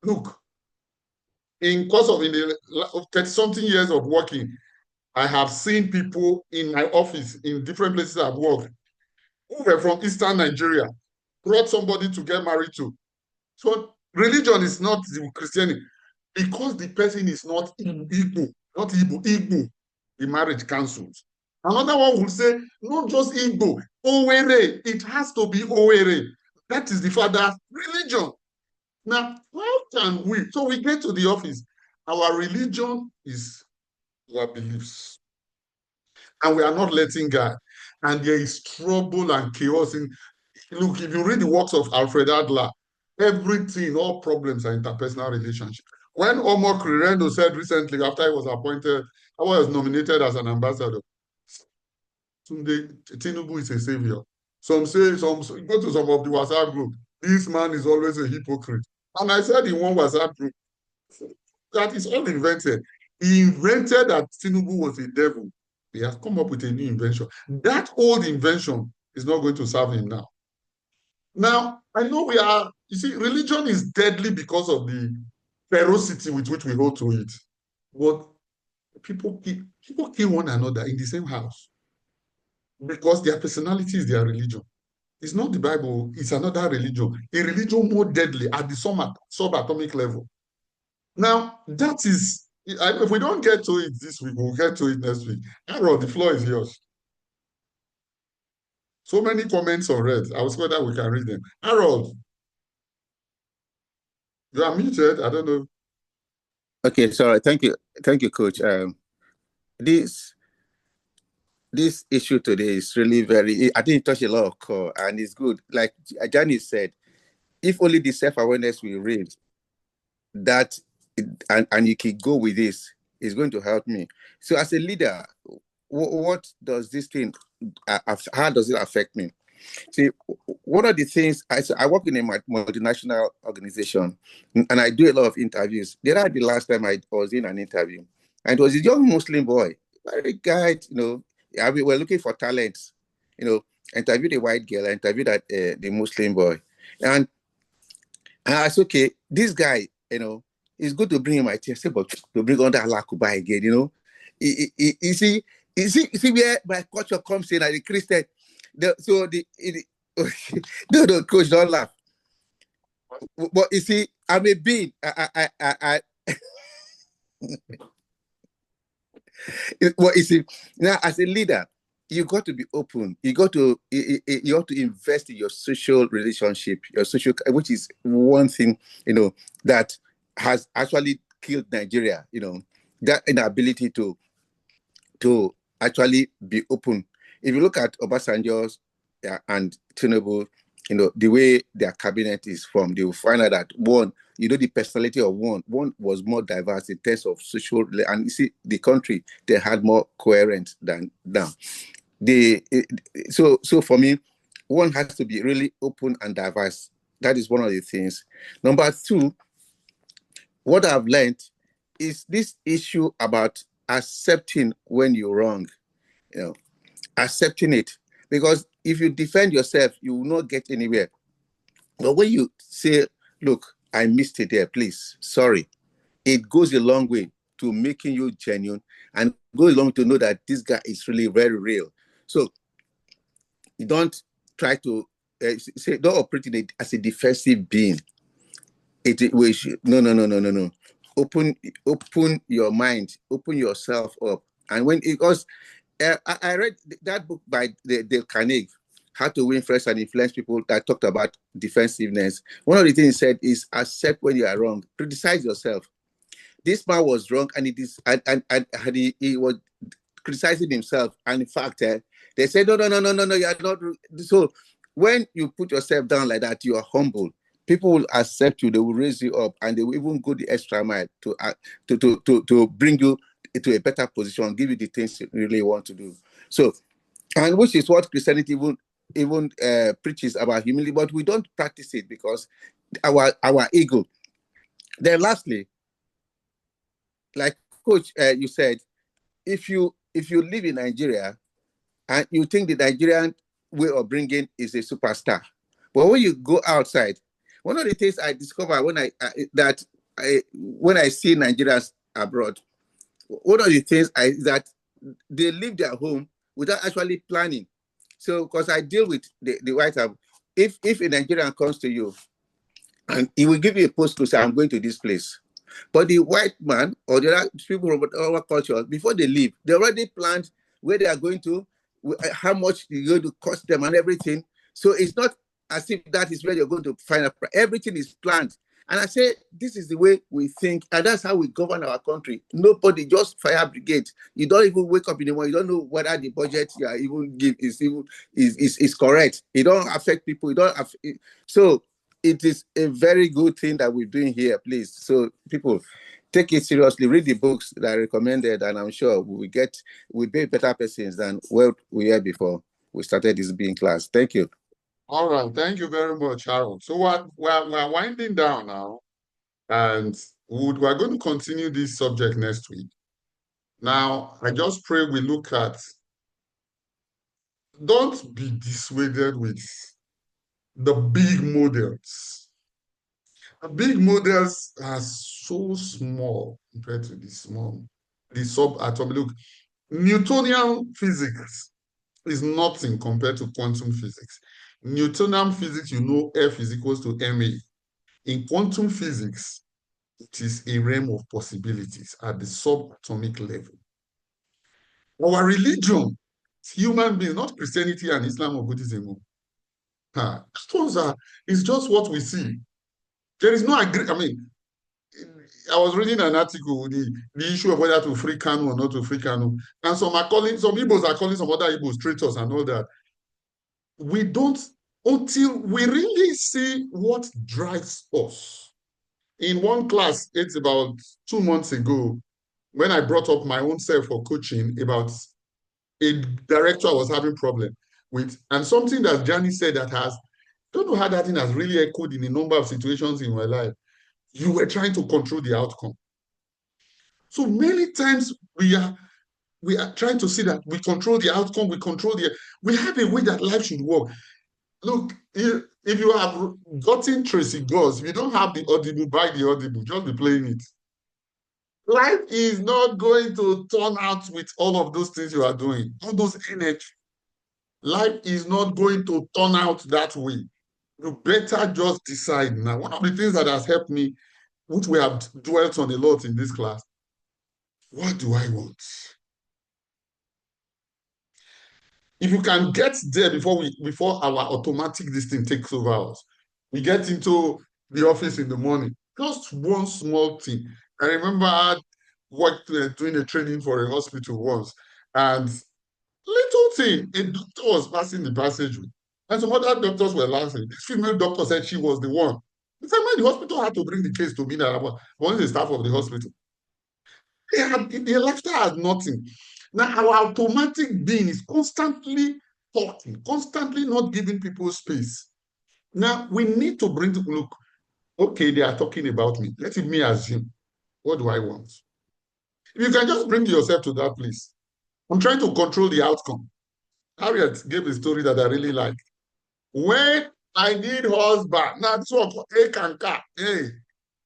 look, in course of 30-something years of working, I have seen people in my office, in different places I've worked, who were from Eastern Nigeria, brought somebody to get married to. So religion is not the Christianity. Because the person is not Igbo, not Igbo, Igbo, the marriage cancels. Another one will say, not just Igbo, Owere, it has to be Owere. That is the father's religion. Now, how can we? So we get to the office. Our religion is our beliefs. And we are not letting God. And there is trouble and chaos. Look, if you read the works of Alfred Adler, everything, all problems are interpersonal relationships. When Omo Kirendo said recently, after he was appointed, I was nominated as an ambassador, Tinubu is a savior. Some go to some of the WhatsApp group, this man is always a hypocrite. And I said in one WhatsApp group, that is all invented. He invented that Tinubu was a devil. He has come up with a new invention. That old invention is not going to serve him now. Now, I know you see, religion is deadly because of the ferocity with which we hold to it. But people kill one another in the same house because their personality is their religion. It's not the Bible, it's another religion. A religion more deadly at the subatomic level. Now, that is, if we don't get to it this week, we'll get to it next week. Harold, the floor is yours. So many comments on red. I was whether we can read them. Harold, you are muted. I don't know. Okay, sorry. Thank you, Coach. This this issue today is really very. I think it touched a lot of core, and it's good. Like Janice said, if only the self-awareness we raise, that and you can go with this, is going to help me. So as a leader, what does this thing? How does it affect me? See, one of the things I work in a multinational organization, and I do a lot of interviews. The last time I was in an interview, and it was a young Muslim boy, very guy. We were looking for talents. Interviewed a white girl, I interviewed the Muslim boy, and I said, okay, this guy, it's good to bring him my team. I said, but to bring on that Alakuba again, you see where my culture comes in as a Christian. No, coach, don't laugh. But you see, I'm a being. Well, you see, now as a leader, you got to be open. You have to invest in your social relationship, your social, which is one thing, that has actually killed Nigeria. That inability to actually be open. If you look at Obasanjo's and Tinubu, the way their cabinet is formed, they will find out that the personality of one was more diverse in terms of social, and you see, the country, they had more coherent than now. So for me, one has to be really open and diverse. That is one of the things. Number two, what I've learned is this issue about accepting when you're wrong, accepting it. Because if you defend yourself, you will not get anywhere. But when you say, look, I missed it there, please, sorry, it goes a long way to making you genuine and goes along to know that this guy is really very real. So you don't try to don't operate in it as a defensive being. No. Open your mind, open yourself up. And because I read that book by Dale Carnegie, How to Win Friends and Influence People, that talked about defensiveness. One of the things he said is accept when you are wrong, criticize yourself. This man was wrong, and he was criticizing himself. And in fact, they said, no, you are not. So when you put yourself down like that, you are humble. People will accept you. They will raise you up, and they will even go the extra mile to bring you to a better position, give you the things you really want to do. So, and which is what Christianity even preaches about humility, but we don't practice it because our ego. Then lastly, like Coach, you said, if you live in Nigeria and you think the Nigerian way of bringing is a superstar, but when you go outside, one of the things I discover when I see Nigerians abroad, one of the things is that they leave their home without actually planning. So, because I deal with the White House, if a Nigerian comes to you and he will give you a post to say, I'm going to this place. But the white man or the other people from our culture, before they leave, they already planned where they are going to, how much it's going to cost them and everything. So it's not as if that is where you're going to find out. Everything is planned. And I say, this is the way we think, and that's how we govern our country. Nobody, just fire brigade. You don't even wake up in the morning. You don't know whether the budget you are even give is correct. It don't affect people. So it is a very good thing that we're doing here, please. So people, take it seriously. Read the books that are recommended, and I'm sure we'll be better persons than what we were before we started this being class. Thank you. All right, thank you very much, Harold. So we're winding down now, and we're going to continue this subject next week. Now, I just pray we look at, don't be dissuaded with the big models. The big models are so small compared to the subatomic. Look, Newtonian physics is nothing compared to quantum physics. Newtonian physics, F is equals to ma. In quantum physics, it is a realm of possibilities at the subatomic level. Our religion, human beings, not Christianity and Islam or Buddhism. It's just what we see. There is no I was reading an article, the issue of whether to free Kanu or not to free Kanu. And some Igbos are calling some other Igbos traitors and all that. We don't, until we really see what drives us. In one class, it's about 2 months ago, when I brought up my own self for coaching about a director I was having problem with, and something that Johnny said that has, don't know how that thing has really echoed in a number of situations in my life. You were trying to control the outcome. So many times we are trying to see that we control the outcome, we have a way that life should work. Look, if you have gotten Tracy Goss, if you don't have the Audible, buy the Audible, just be playing it. Life is not going to turn out with all of those things you are doing, all those energy. Life is not going to turn out that way. You better just decide now. One of the things that has helped me, which we have dwelt on a lot in this class, what do I want? If you can get there before our automatic this thing takes over us, we get into the office in the morning. Just one small thing. I remember I worked doing a training for a hospital once, and little thing, a doctor was passing the passageway, and some other doctors were laughing. This female doctor said she was the one. The time when the hospital had to bring the case to me, that I was the staff of the hospital. Their laughter has nothing. Now, our automatic being is constantly talking, constantly not giving people space. Now, we need to look, okay, they are talking about me. Let me assume, what do I want? If you can just bring yourself to that place. I'm trying to control the outcome. Harriet gave a story that I really like. When I need husband, now this one, hey,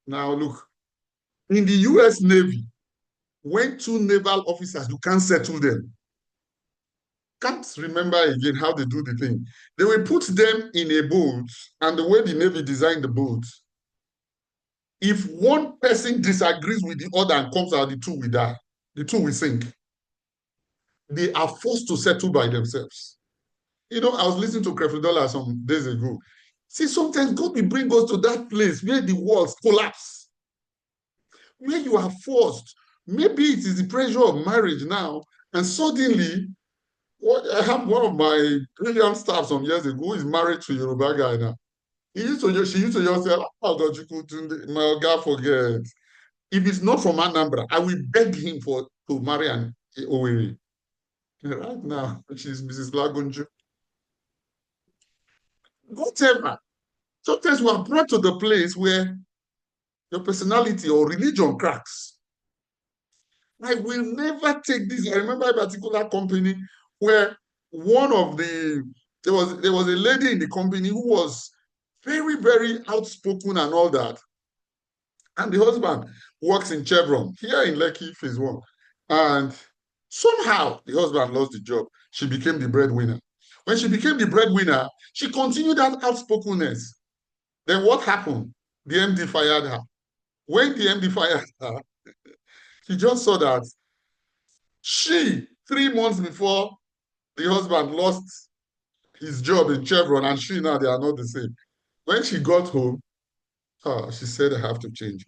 now look, in the US Navy, when 2 naval officers, you can't settle them. Can't remember again how they do the thing. They will put them in a boat, and the way the Navy designed the boat, if one person disagrees with the other and comes out, the two will die. The two will sink. They are forced to settle by themselves. You know, I was listening to Creflo some days ago. See, sometimes God will bring us to that place where the walls collapse, where you are forced. Maybe it is the pressure of marriage now, and suddenly, I have one of my brilliant staff some years ago who is married to a Yoruba guy now. She used to just say, oh God, my God, forget. If it's not from Anambra, I will beg him to marry an Owerri. Right now, she's Mrs. Lagunju. Whatever. Sometimes we are brought to the place where your personality or religion cracks. I will never take this. I remember a particular company where there was a lady in the company who was very, very outspoken and all that. And the husband works in Chevron here in Lekki, phase 1. And somehow the husband lost the job. She became the breadwinner. When she became the breadwinner, she continued that outspokenness. Then what happened? The MD fired her. When the MD fired her, she just saw that 3 months before the husband lost his job in Chevron, and now they are not the same. When she got home, she said, I have to change.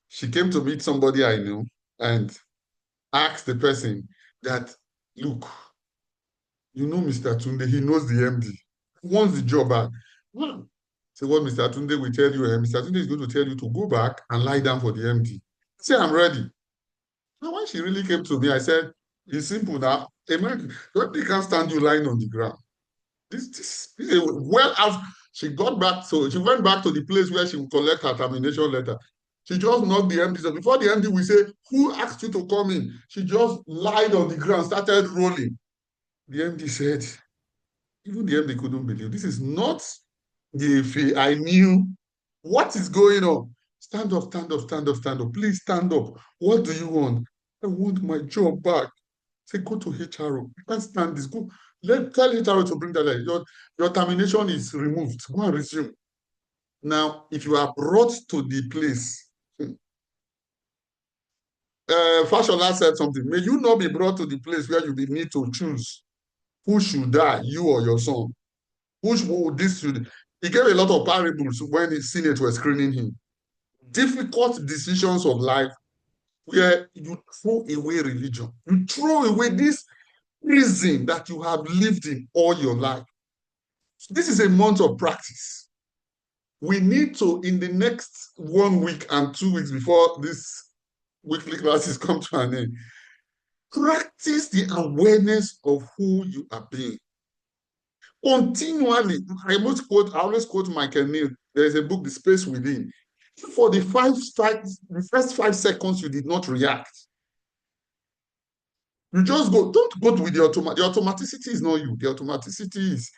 She came to meet somebody I knew and asked the person that, look, you know Mr. Tunde, he knows the MD. He wants the job back. So what Mr. Tunde will tell you, Mr. Tunde is going to tell you to go back and lie down for the MD. Say, I'm ready. Now, when she really came to me, I said, it's simple now. American, they can't stand you lying on the ground. This is well after she got back, so she went back to the place where she would collect her termination letter. She just knocked the MD. So before the MD will say, who asked you to come in? She just lied on the ground, started rolling. The MD said, even the MD couldn't believe, this is not the FA I knew. What is going on? Stand up, stand up, stand up, stand up. Please stand up. What do you want? I want my job back. Say, go to HRO. You can't stand this. Go. Tell HRO to bring that letter. Your termination is removed. Go and resume. Now, if you are brought to the place, Fashola said something. May you not be brought to the place where you need to choose who should die, you or your son. He gave a lot of parables when the Senate was screening him. difficult decisions of life where you throw away religion. You throw away this prison that you have lived in all your life. This is a month of practice. We need to, in the next 1 week and 2 weeks before this weekly classes come to an end, practice the awareness of who you are being. Continually, I always quote Michael Neal. There's a book, The Space Within. For the first 5 seconds, you did not react. You just go, don't go with the automatic. The automaticity is not you. The automaticity is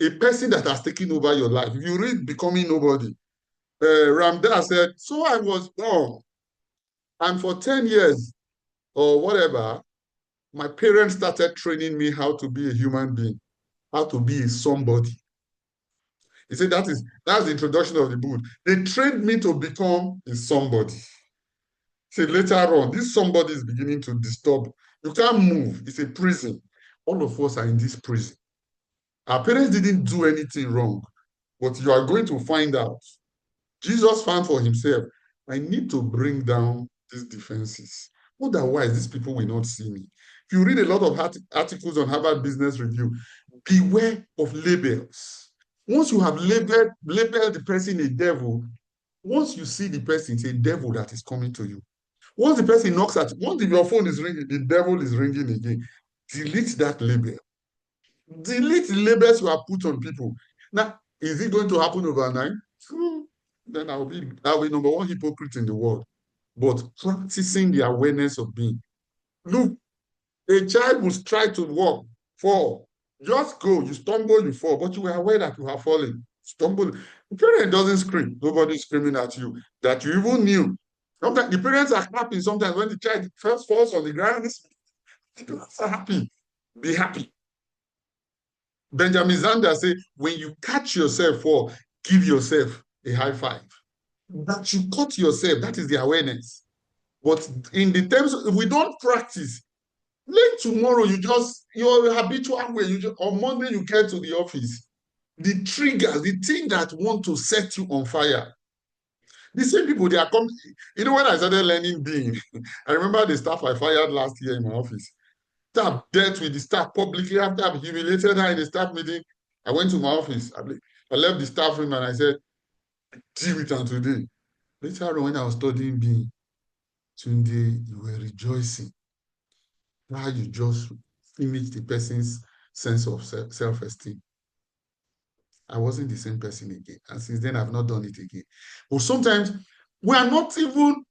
a person that has taken over your life. If you read Becoming Nobody, Ramdas said, so I was born, and for 10 years or whatever, my parents started training me how to be a human being, how to be a somebody. He said that's the introduction of the book. They trained me to become a somebody. He said later on, this somebody is beginning to disturb. You can't move. It's a prison. All of us are in this prison. Our parents didn't do anything wrong, but you are going to find out. Jesus found for himself, I need to bring down these defenses. Otherwise, these people will not see me. If you read a lot of articles on Harvard Business Review, beware of labels. Once you have labeled the person a devil, once you see the person, it's a devil that is coming to you. Once the person knocks at you, once your phone is ringing, the devil is ringing again. Delete that label. Delete the labels you have put on people. Now, is it going to happen overnight? Then I'll be number one hypocrite in the world. But practicing the awareness of being. Look, a child will try to walk, fall. Just go, you stumble, you fall, but you are aware that you have fallen. Stumble. The parent doesn't scream. Nobody's screaming at you that you even knew. Sometimes the parents are clapping sometimes when the child first falls on the ground. The parents are happy. Be happy. Benjamin Zander said, when you catch yourself fall, give yourself a high five. That you caught yourself, that is the awareness. But in the terms of, if we don't practice, then tomorrow your habitual way, on Monday you get to the office, the triggers, the thing that want to set you on fire. The same people, they are coming. You know, when I started learning being, I remember the staff I fired last year in my office. Staff dealt with the staff publicly after I've humiliated her in the staff meeting. I went to my office. I left the staff room and I said, deal with them today. Later on, when I was studying being, Tunde, you were rejoicing. Now you just finished the person's sense of self-esteem. I wasn't the same person again. And since then, I've not done it again. But sometimes we are not even,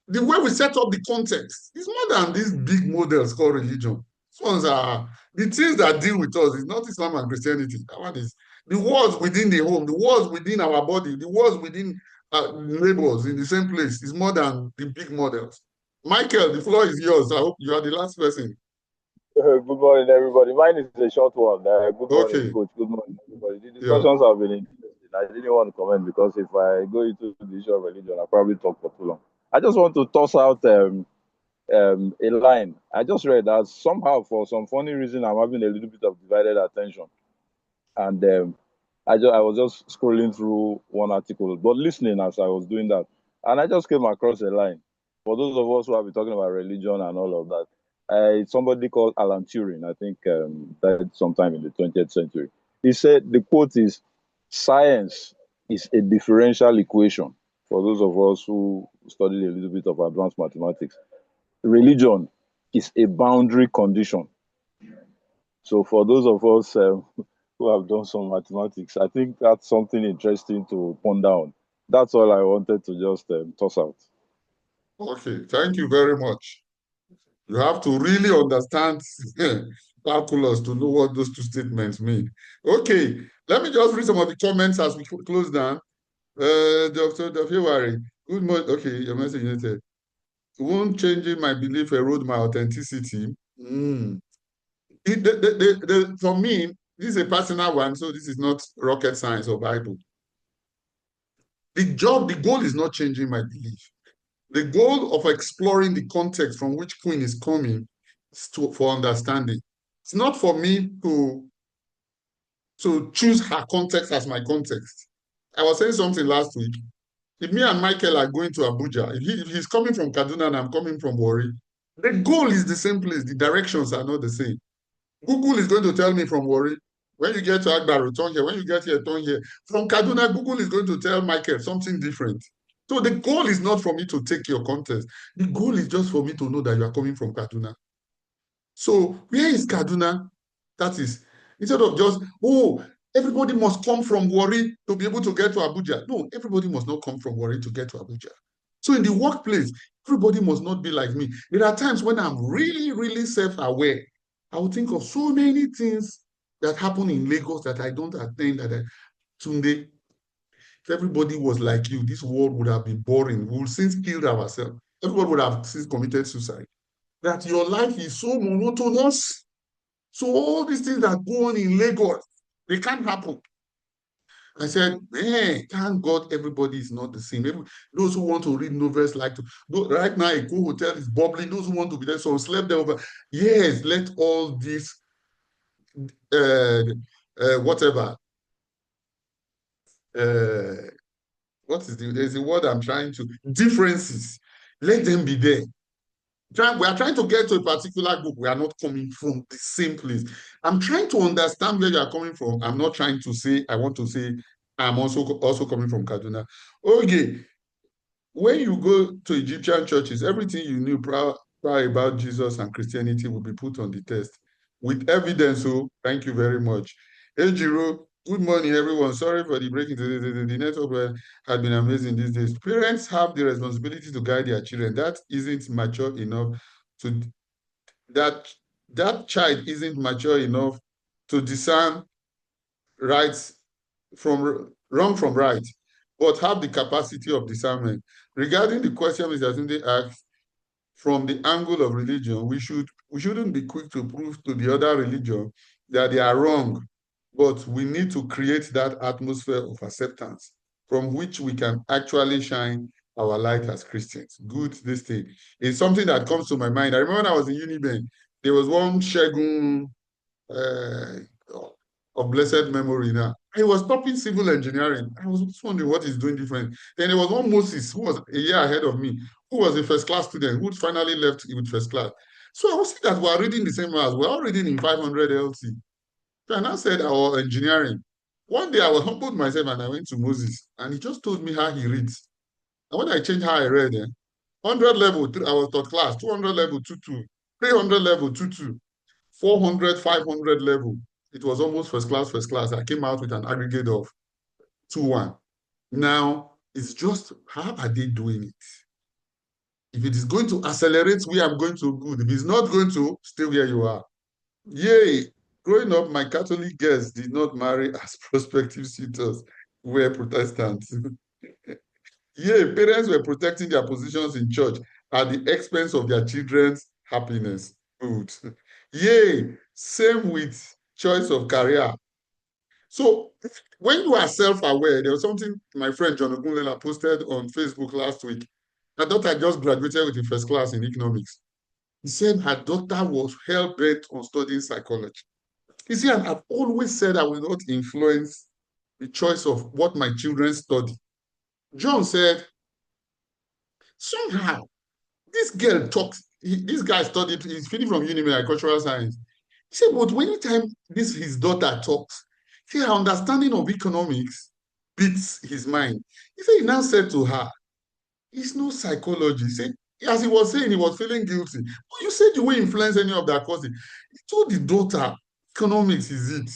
the way we set up the context is more than these big models called religion. These ones are the things that deal with us. It's not Islam and Christianity. That one is the wars within the home, the wars within our body, the wars within neighbors in the same place is more than the big models. Michael, the floor is yours. I hope you are the last person. Good morning, everybody. Mine is a short one. Good morning, Okay. Coach. Good morning, everybody. The discussions have been interesting. I didn't want to comment because if I go into the issue of religion, I'll probably talk for too long. I just want to toss out a line. I just read that somehow, for some funny reason, I'm having a little bit of divided attention. And I was just scrolling through one article, but listening as I was doing that. And I just came across a line. For those of us who have been talking about religion and all of that, it's somebody called Alan Turing, I think died sometime in the 20th century. He said, the quote is, science is a differential equation. For those of us who studied a little bit of advanced mathematics, religion is a boundary condition. So for those of us who have done some mathematics, I think that's something interesting to ponder on. That's all I wanted to just toss out. Okay, thank you very much. You have to really understand calculus to know what those two statements mean. Okay, let me just read some of the comments as we close down. Dr. February, good morning. Okay, your message is won't changing my belief erode my authenticity. For me, this is a personal one, so this is not rocket science or Bible. The goal is not changing my belief. The goal of exploring the context from which Queen is coming is for understanding. It's not for me to choose her context as my context. I was saying something last week. If me and Michael are going to Abuja, if he's coming from Kaduna and I'm coming from Warri, the goal is the same place. The directions are not the same. Google is going to tell me from Warri, when you get to Agbaro, turn here. When you get here, turn here. From Kaduna, Google is going to tell Michael something different. So the goal is not for me to take your content. The goal is just for me to know that you are coming from Kaduna. So where is Kaduna? That is, instead of just, oh, everybody must come from Warri to be able to get to Abuja. No, everybody must not come from Warri to get to Abuja. So in the workplace, everybody must not be like me. There are times when I'm really, really self-aware. I will think of so many things that happen in Lagos that I don't attend. Tunde, if everybody was like you, this world would have been boring. We would since killed ourselves. Everybody would have since committed suicide. That your life is so monotonous. So all these things that go on in Lagos, they can't happen. I said, man, thank God everybody is not the same. Those who want to read novels like to. Right now, a cool hotel is bubbling. Those who want to be there, so slept there over. Yes, let all this, whatever, what is there's a word I'm trying to, differences, let them be there. We are trying to get to a particular group. We are not coming from the same place. I'm trying to understand where you are coming from. I'm not trying to say, I want to say, I'm also coming from Kaduna. Okay, when you go to Egyptian churches, everything you knew prior about Jesus and Christianity will be put on the test with evidence. So thank you very much. Hey, Jiro, good morning, everyone. Sorry for the breaking today. The network had been amazing these days. Parents have the responsibility to guide their children. That isn't mature enough to that child isn't mature enough to discern right from wrong from right, but have the capacity of discernment. Regarding the question Mr. Tunde asked, from the angle of religion, we shouldn't be quick to prove to the other religion that they are wrong, but we need to create that atmosphere of acceptance from which we can actually shine our light as Christians. Good, this thing is something that comes to my mind. I remember when I was in Uniben, there was one Shegun uh, of blessed memory now. He was topping civil engineering. I was just wondering what he's doing different. Then there was one Moses who was a year ahead of me, who was a first class student, who finally left with first class. So I was saying that we are reading the same as we're all reading in 500 LC. So I now said our engineering. One day I was humbled myself and I went to Moses and he just told me how he reads. And when I changed how I read, 100 level, I was taught class, 200 level, 2-2, 300 level, 2-2. 400, 500 level, it was almost first class, first class. I came out with an aggregate of 2-1. Now, it's just, how are they doing it? If it is going to accelerate where I'm going to, good. If it's not going to, stay where you are. Yay! Growing up, my Catholic girls did not marry as prospective suitors were Protestants. Yay! Parents were protecting their positions in church at the expense of their children's happiness. Good. Yay! Same with choice of career. So when you are self-aware, there was something my friend John Ogunlela posted on Facebook last week. Her daughter just graduated with the first class in economics. He said her daughter was hell-bent on studying psychology. You see, and I've always said I will not influence the choice of what my children study. John said, somehow, this girl talks, this guy studied, he's finished from Unimed Agricultural Science. He said, but anytime his daughter talks, see, her understanding of economics beats his mind. He said, he now said to her, it's no psychology. See, as he was saying, he was feeling guilty. But you said you won't influence any of that courses. He told the daughter, economics is it.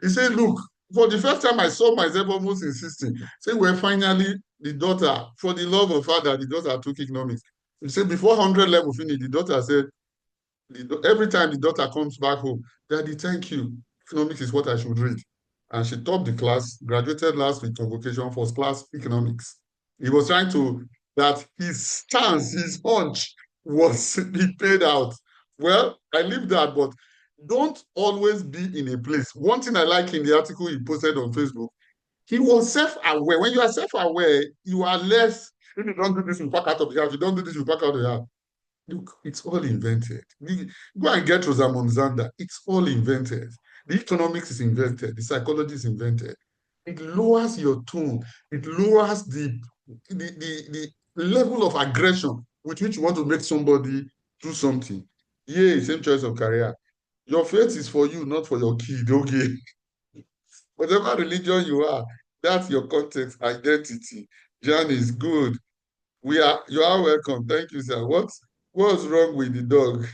He said, look, for the first time I saw myself almost insisting. Say, well, finally, the daughter, for the love of father, the daughter took economics. He said, before 100 level finished, the daughter said, every time the daughter comes back home, Daddy, thank you. Economics is what I should read. And she topped the class, graduated last week convocation, first class economics. He was trying to, that his stance, his hunch was he paid out. Well, I leave that, but don't always be in a place. One thing I like in the article he posted on Facebook, he was self-aware. When you are self-aware, you are less, if you don't do this, you pack out of the house. You don't do this, you pack out of the house. Look, it's all invented. Go and get Rosamond Zander. It's all invented. The economics is invented. The psychology is invented. it lowers your tone. It lowers the level of aggression with which you want to make somebody do something. Yeah, same choice of career. Your faith is for you, not for your kid, okay? Whatever religion you are, that's your context, identity. Jan is good. You are welcome. Thank you, sir. What's wrong with the dog?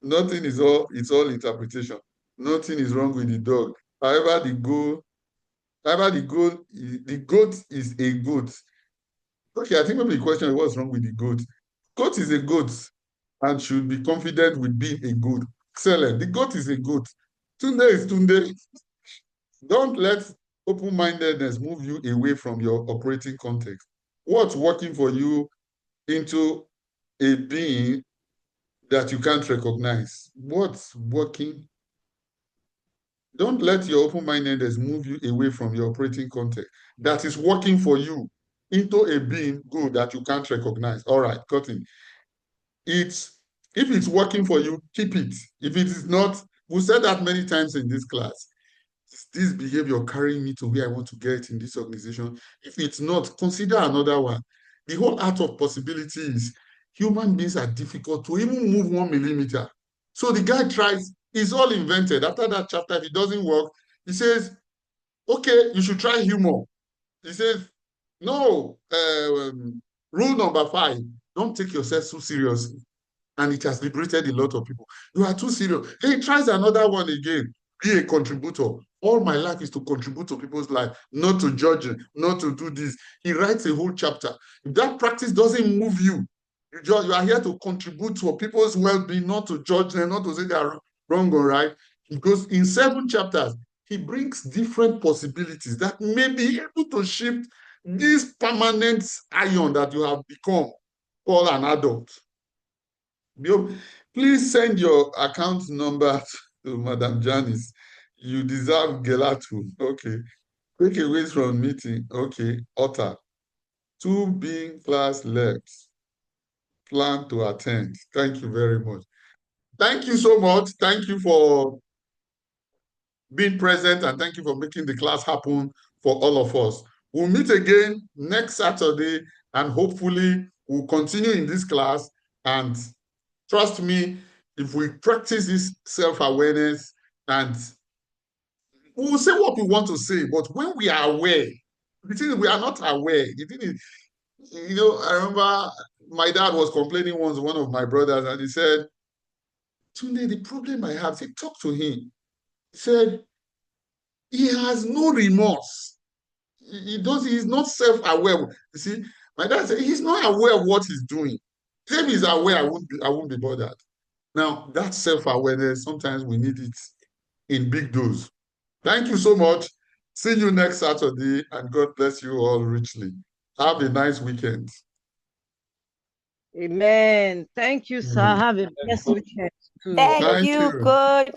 Nothing is it's all interpretation. Nothing is wrong with the dog. However, the goat is a goat. Okay, I think maybe the question is what's wrong with the goat. Goat is a goat and should be confident with being a goat. Excellent. The goat is a goat. Tunde is Tunde. Don't let open-mindedness move you away from your operating context. What's working for you into a being that you can't recognize? What's working? Don't let your open-mindedness move you away from your operating context that is working for you into a being good that you can't recognize. All right, cutting. If it's working for you, keep it. If it is not, we said that many times in this class. Is this behavior carrying me to where I want to get in this organization? If it's not, consider another one. The whole art of possibility is human beings are difficult to even move 1 millimeter. So the guy tries, it's all invented. After that chapter, if it doesn't work, he says, okay, you should try humor. He says, no, rule number 5, don't take yourself so seriously. And it has liberated a lot of people. You are too serious. He tries another one again. Be a contributor. All my life is to contribute to people's life, not to judge them, not to do this. He writes a whole chapter. If that practice doesn't move you, you are here to contribute to people's well-being, not to judge them, not to say they are wrong or right. Because in 7 chapters, he brings different possibilities that may be able to shift this permanent iron that you have become called an adult. Please send your account number to Madam Janice. You deserve Gelatu. Okay. Quick away from meeting. Okay. Otter. 2 being class left. Plan to attend. Thank you very much. Thank you so much. Thank you for being present and thank you for making the class happen for all of us. We'll meet again next Saturday and hopefully we'll continue in this class. And trust me, if we practice this self-awareness and we'll say what we want to say, but when we are aware, the thing is we are not aware. The thing is, I remember my dad was complaining once, one of my brothers, and he said, Tunde, the problem I have, say, talk to him. He said, he has no remorse. He's not self-aware. You see, my dad said, he's not aware of what he's doing. If he's aware, I won't be bothered. Now, that self-awareness, sometimes we need it in big dose. Thank you so much. See you next Saturday, and God bless you all richly. Have a nice weekend. Amen. Thank you, sir. Have a blessed weekend too. Thank you, Coach.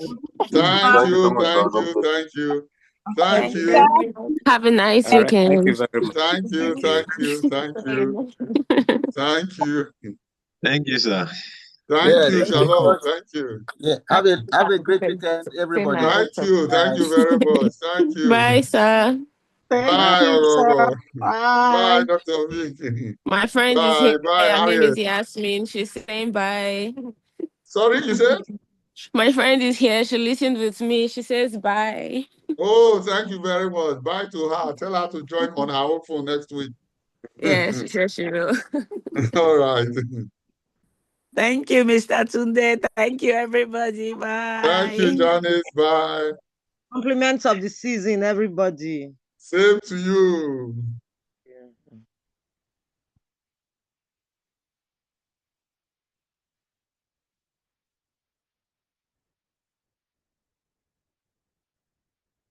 Thank Thank you so you, much, thank sir. you, thank you. Thank Thank you, you. everyone. Have a nice All right. Thank you weekend. very much. Thank you, Thank you. thank you, thank you. Thank you. Thank you, sir. Thank Yeah, you, thank you so Shalom. much. Thank you. Yeah, have a great weekend, Same everybody. here. Thank Bye. you very much. Thank you. Bye, sir. Thank Bye, you, sir. Ogogo. Bye, Bye. Dr. Vic. My friend is Bye, here. bye, Her name is Harriet. Yasmin. She's saying bye. Sorry, you said? My friend is here. She listened with me. She says bye. Oh, thank you very much. Bye to her. Tell her to join on her own phone next week. Yeah, she says she will. All right. Thank you, Mr. Tunde. Thank you, everybody. Thank you, Bye. Janice. Bye. Compliments of the season, everybody. Same to you.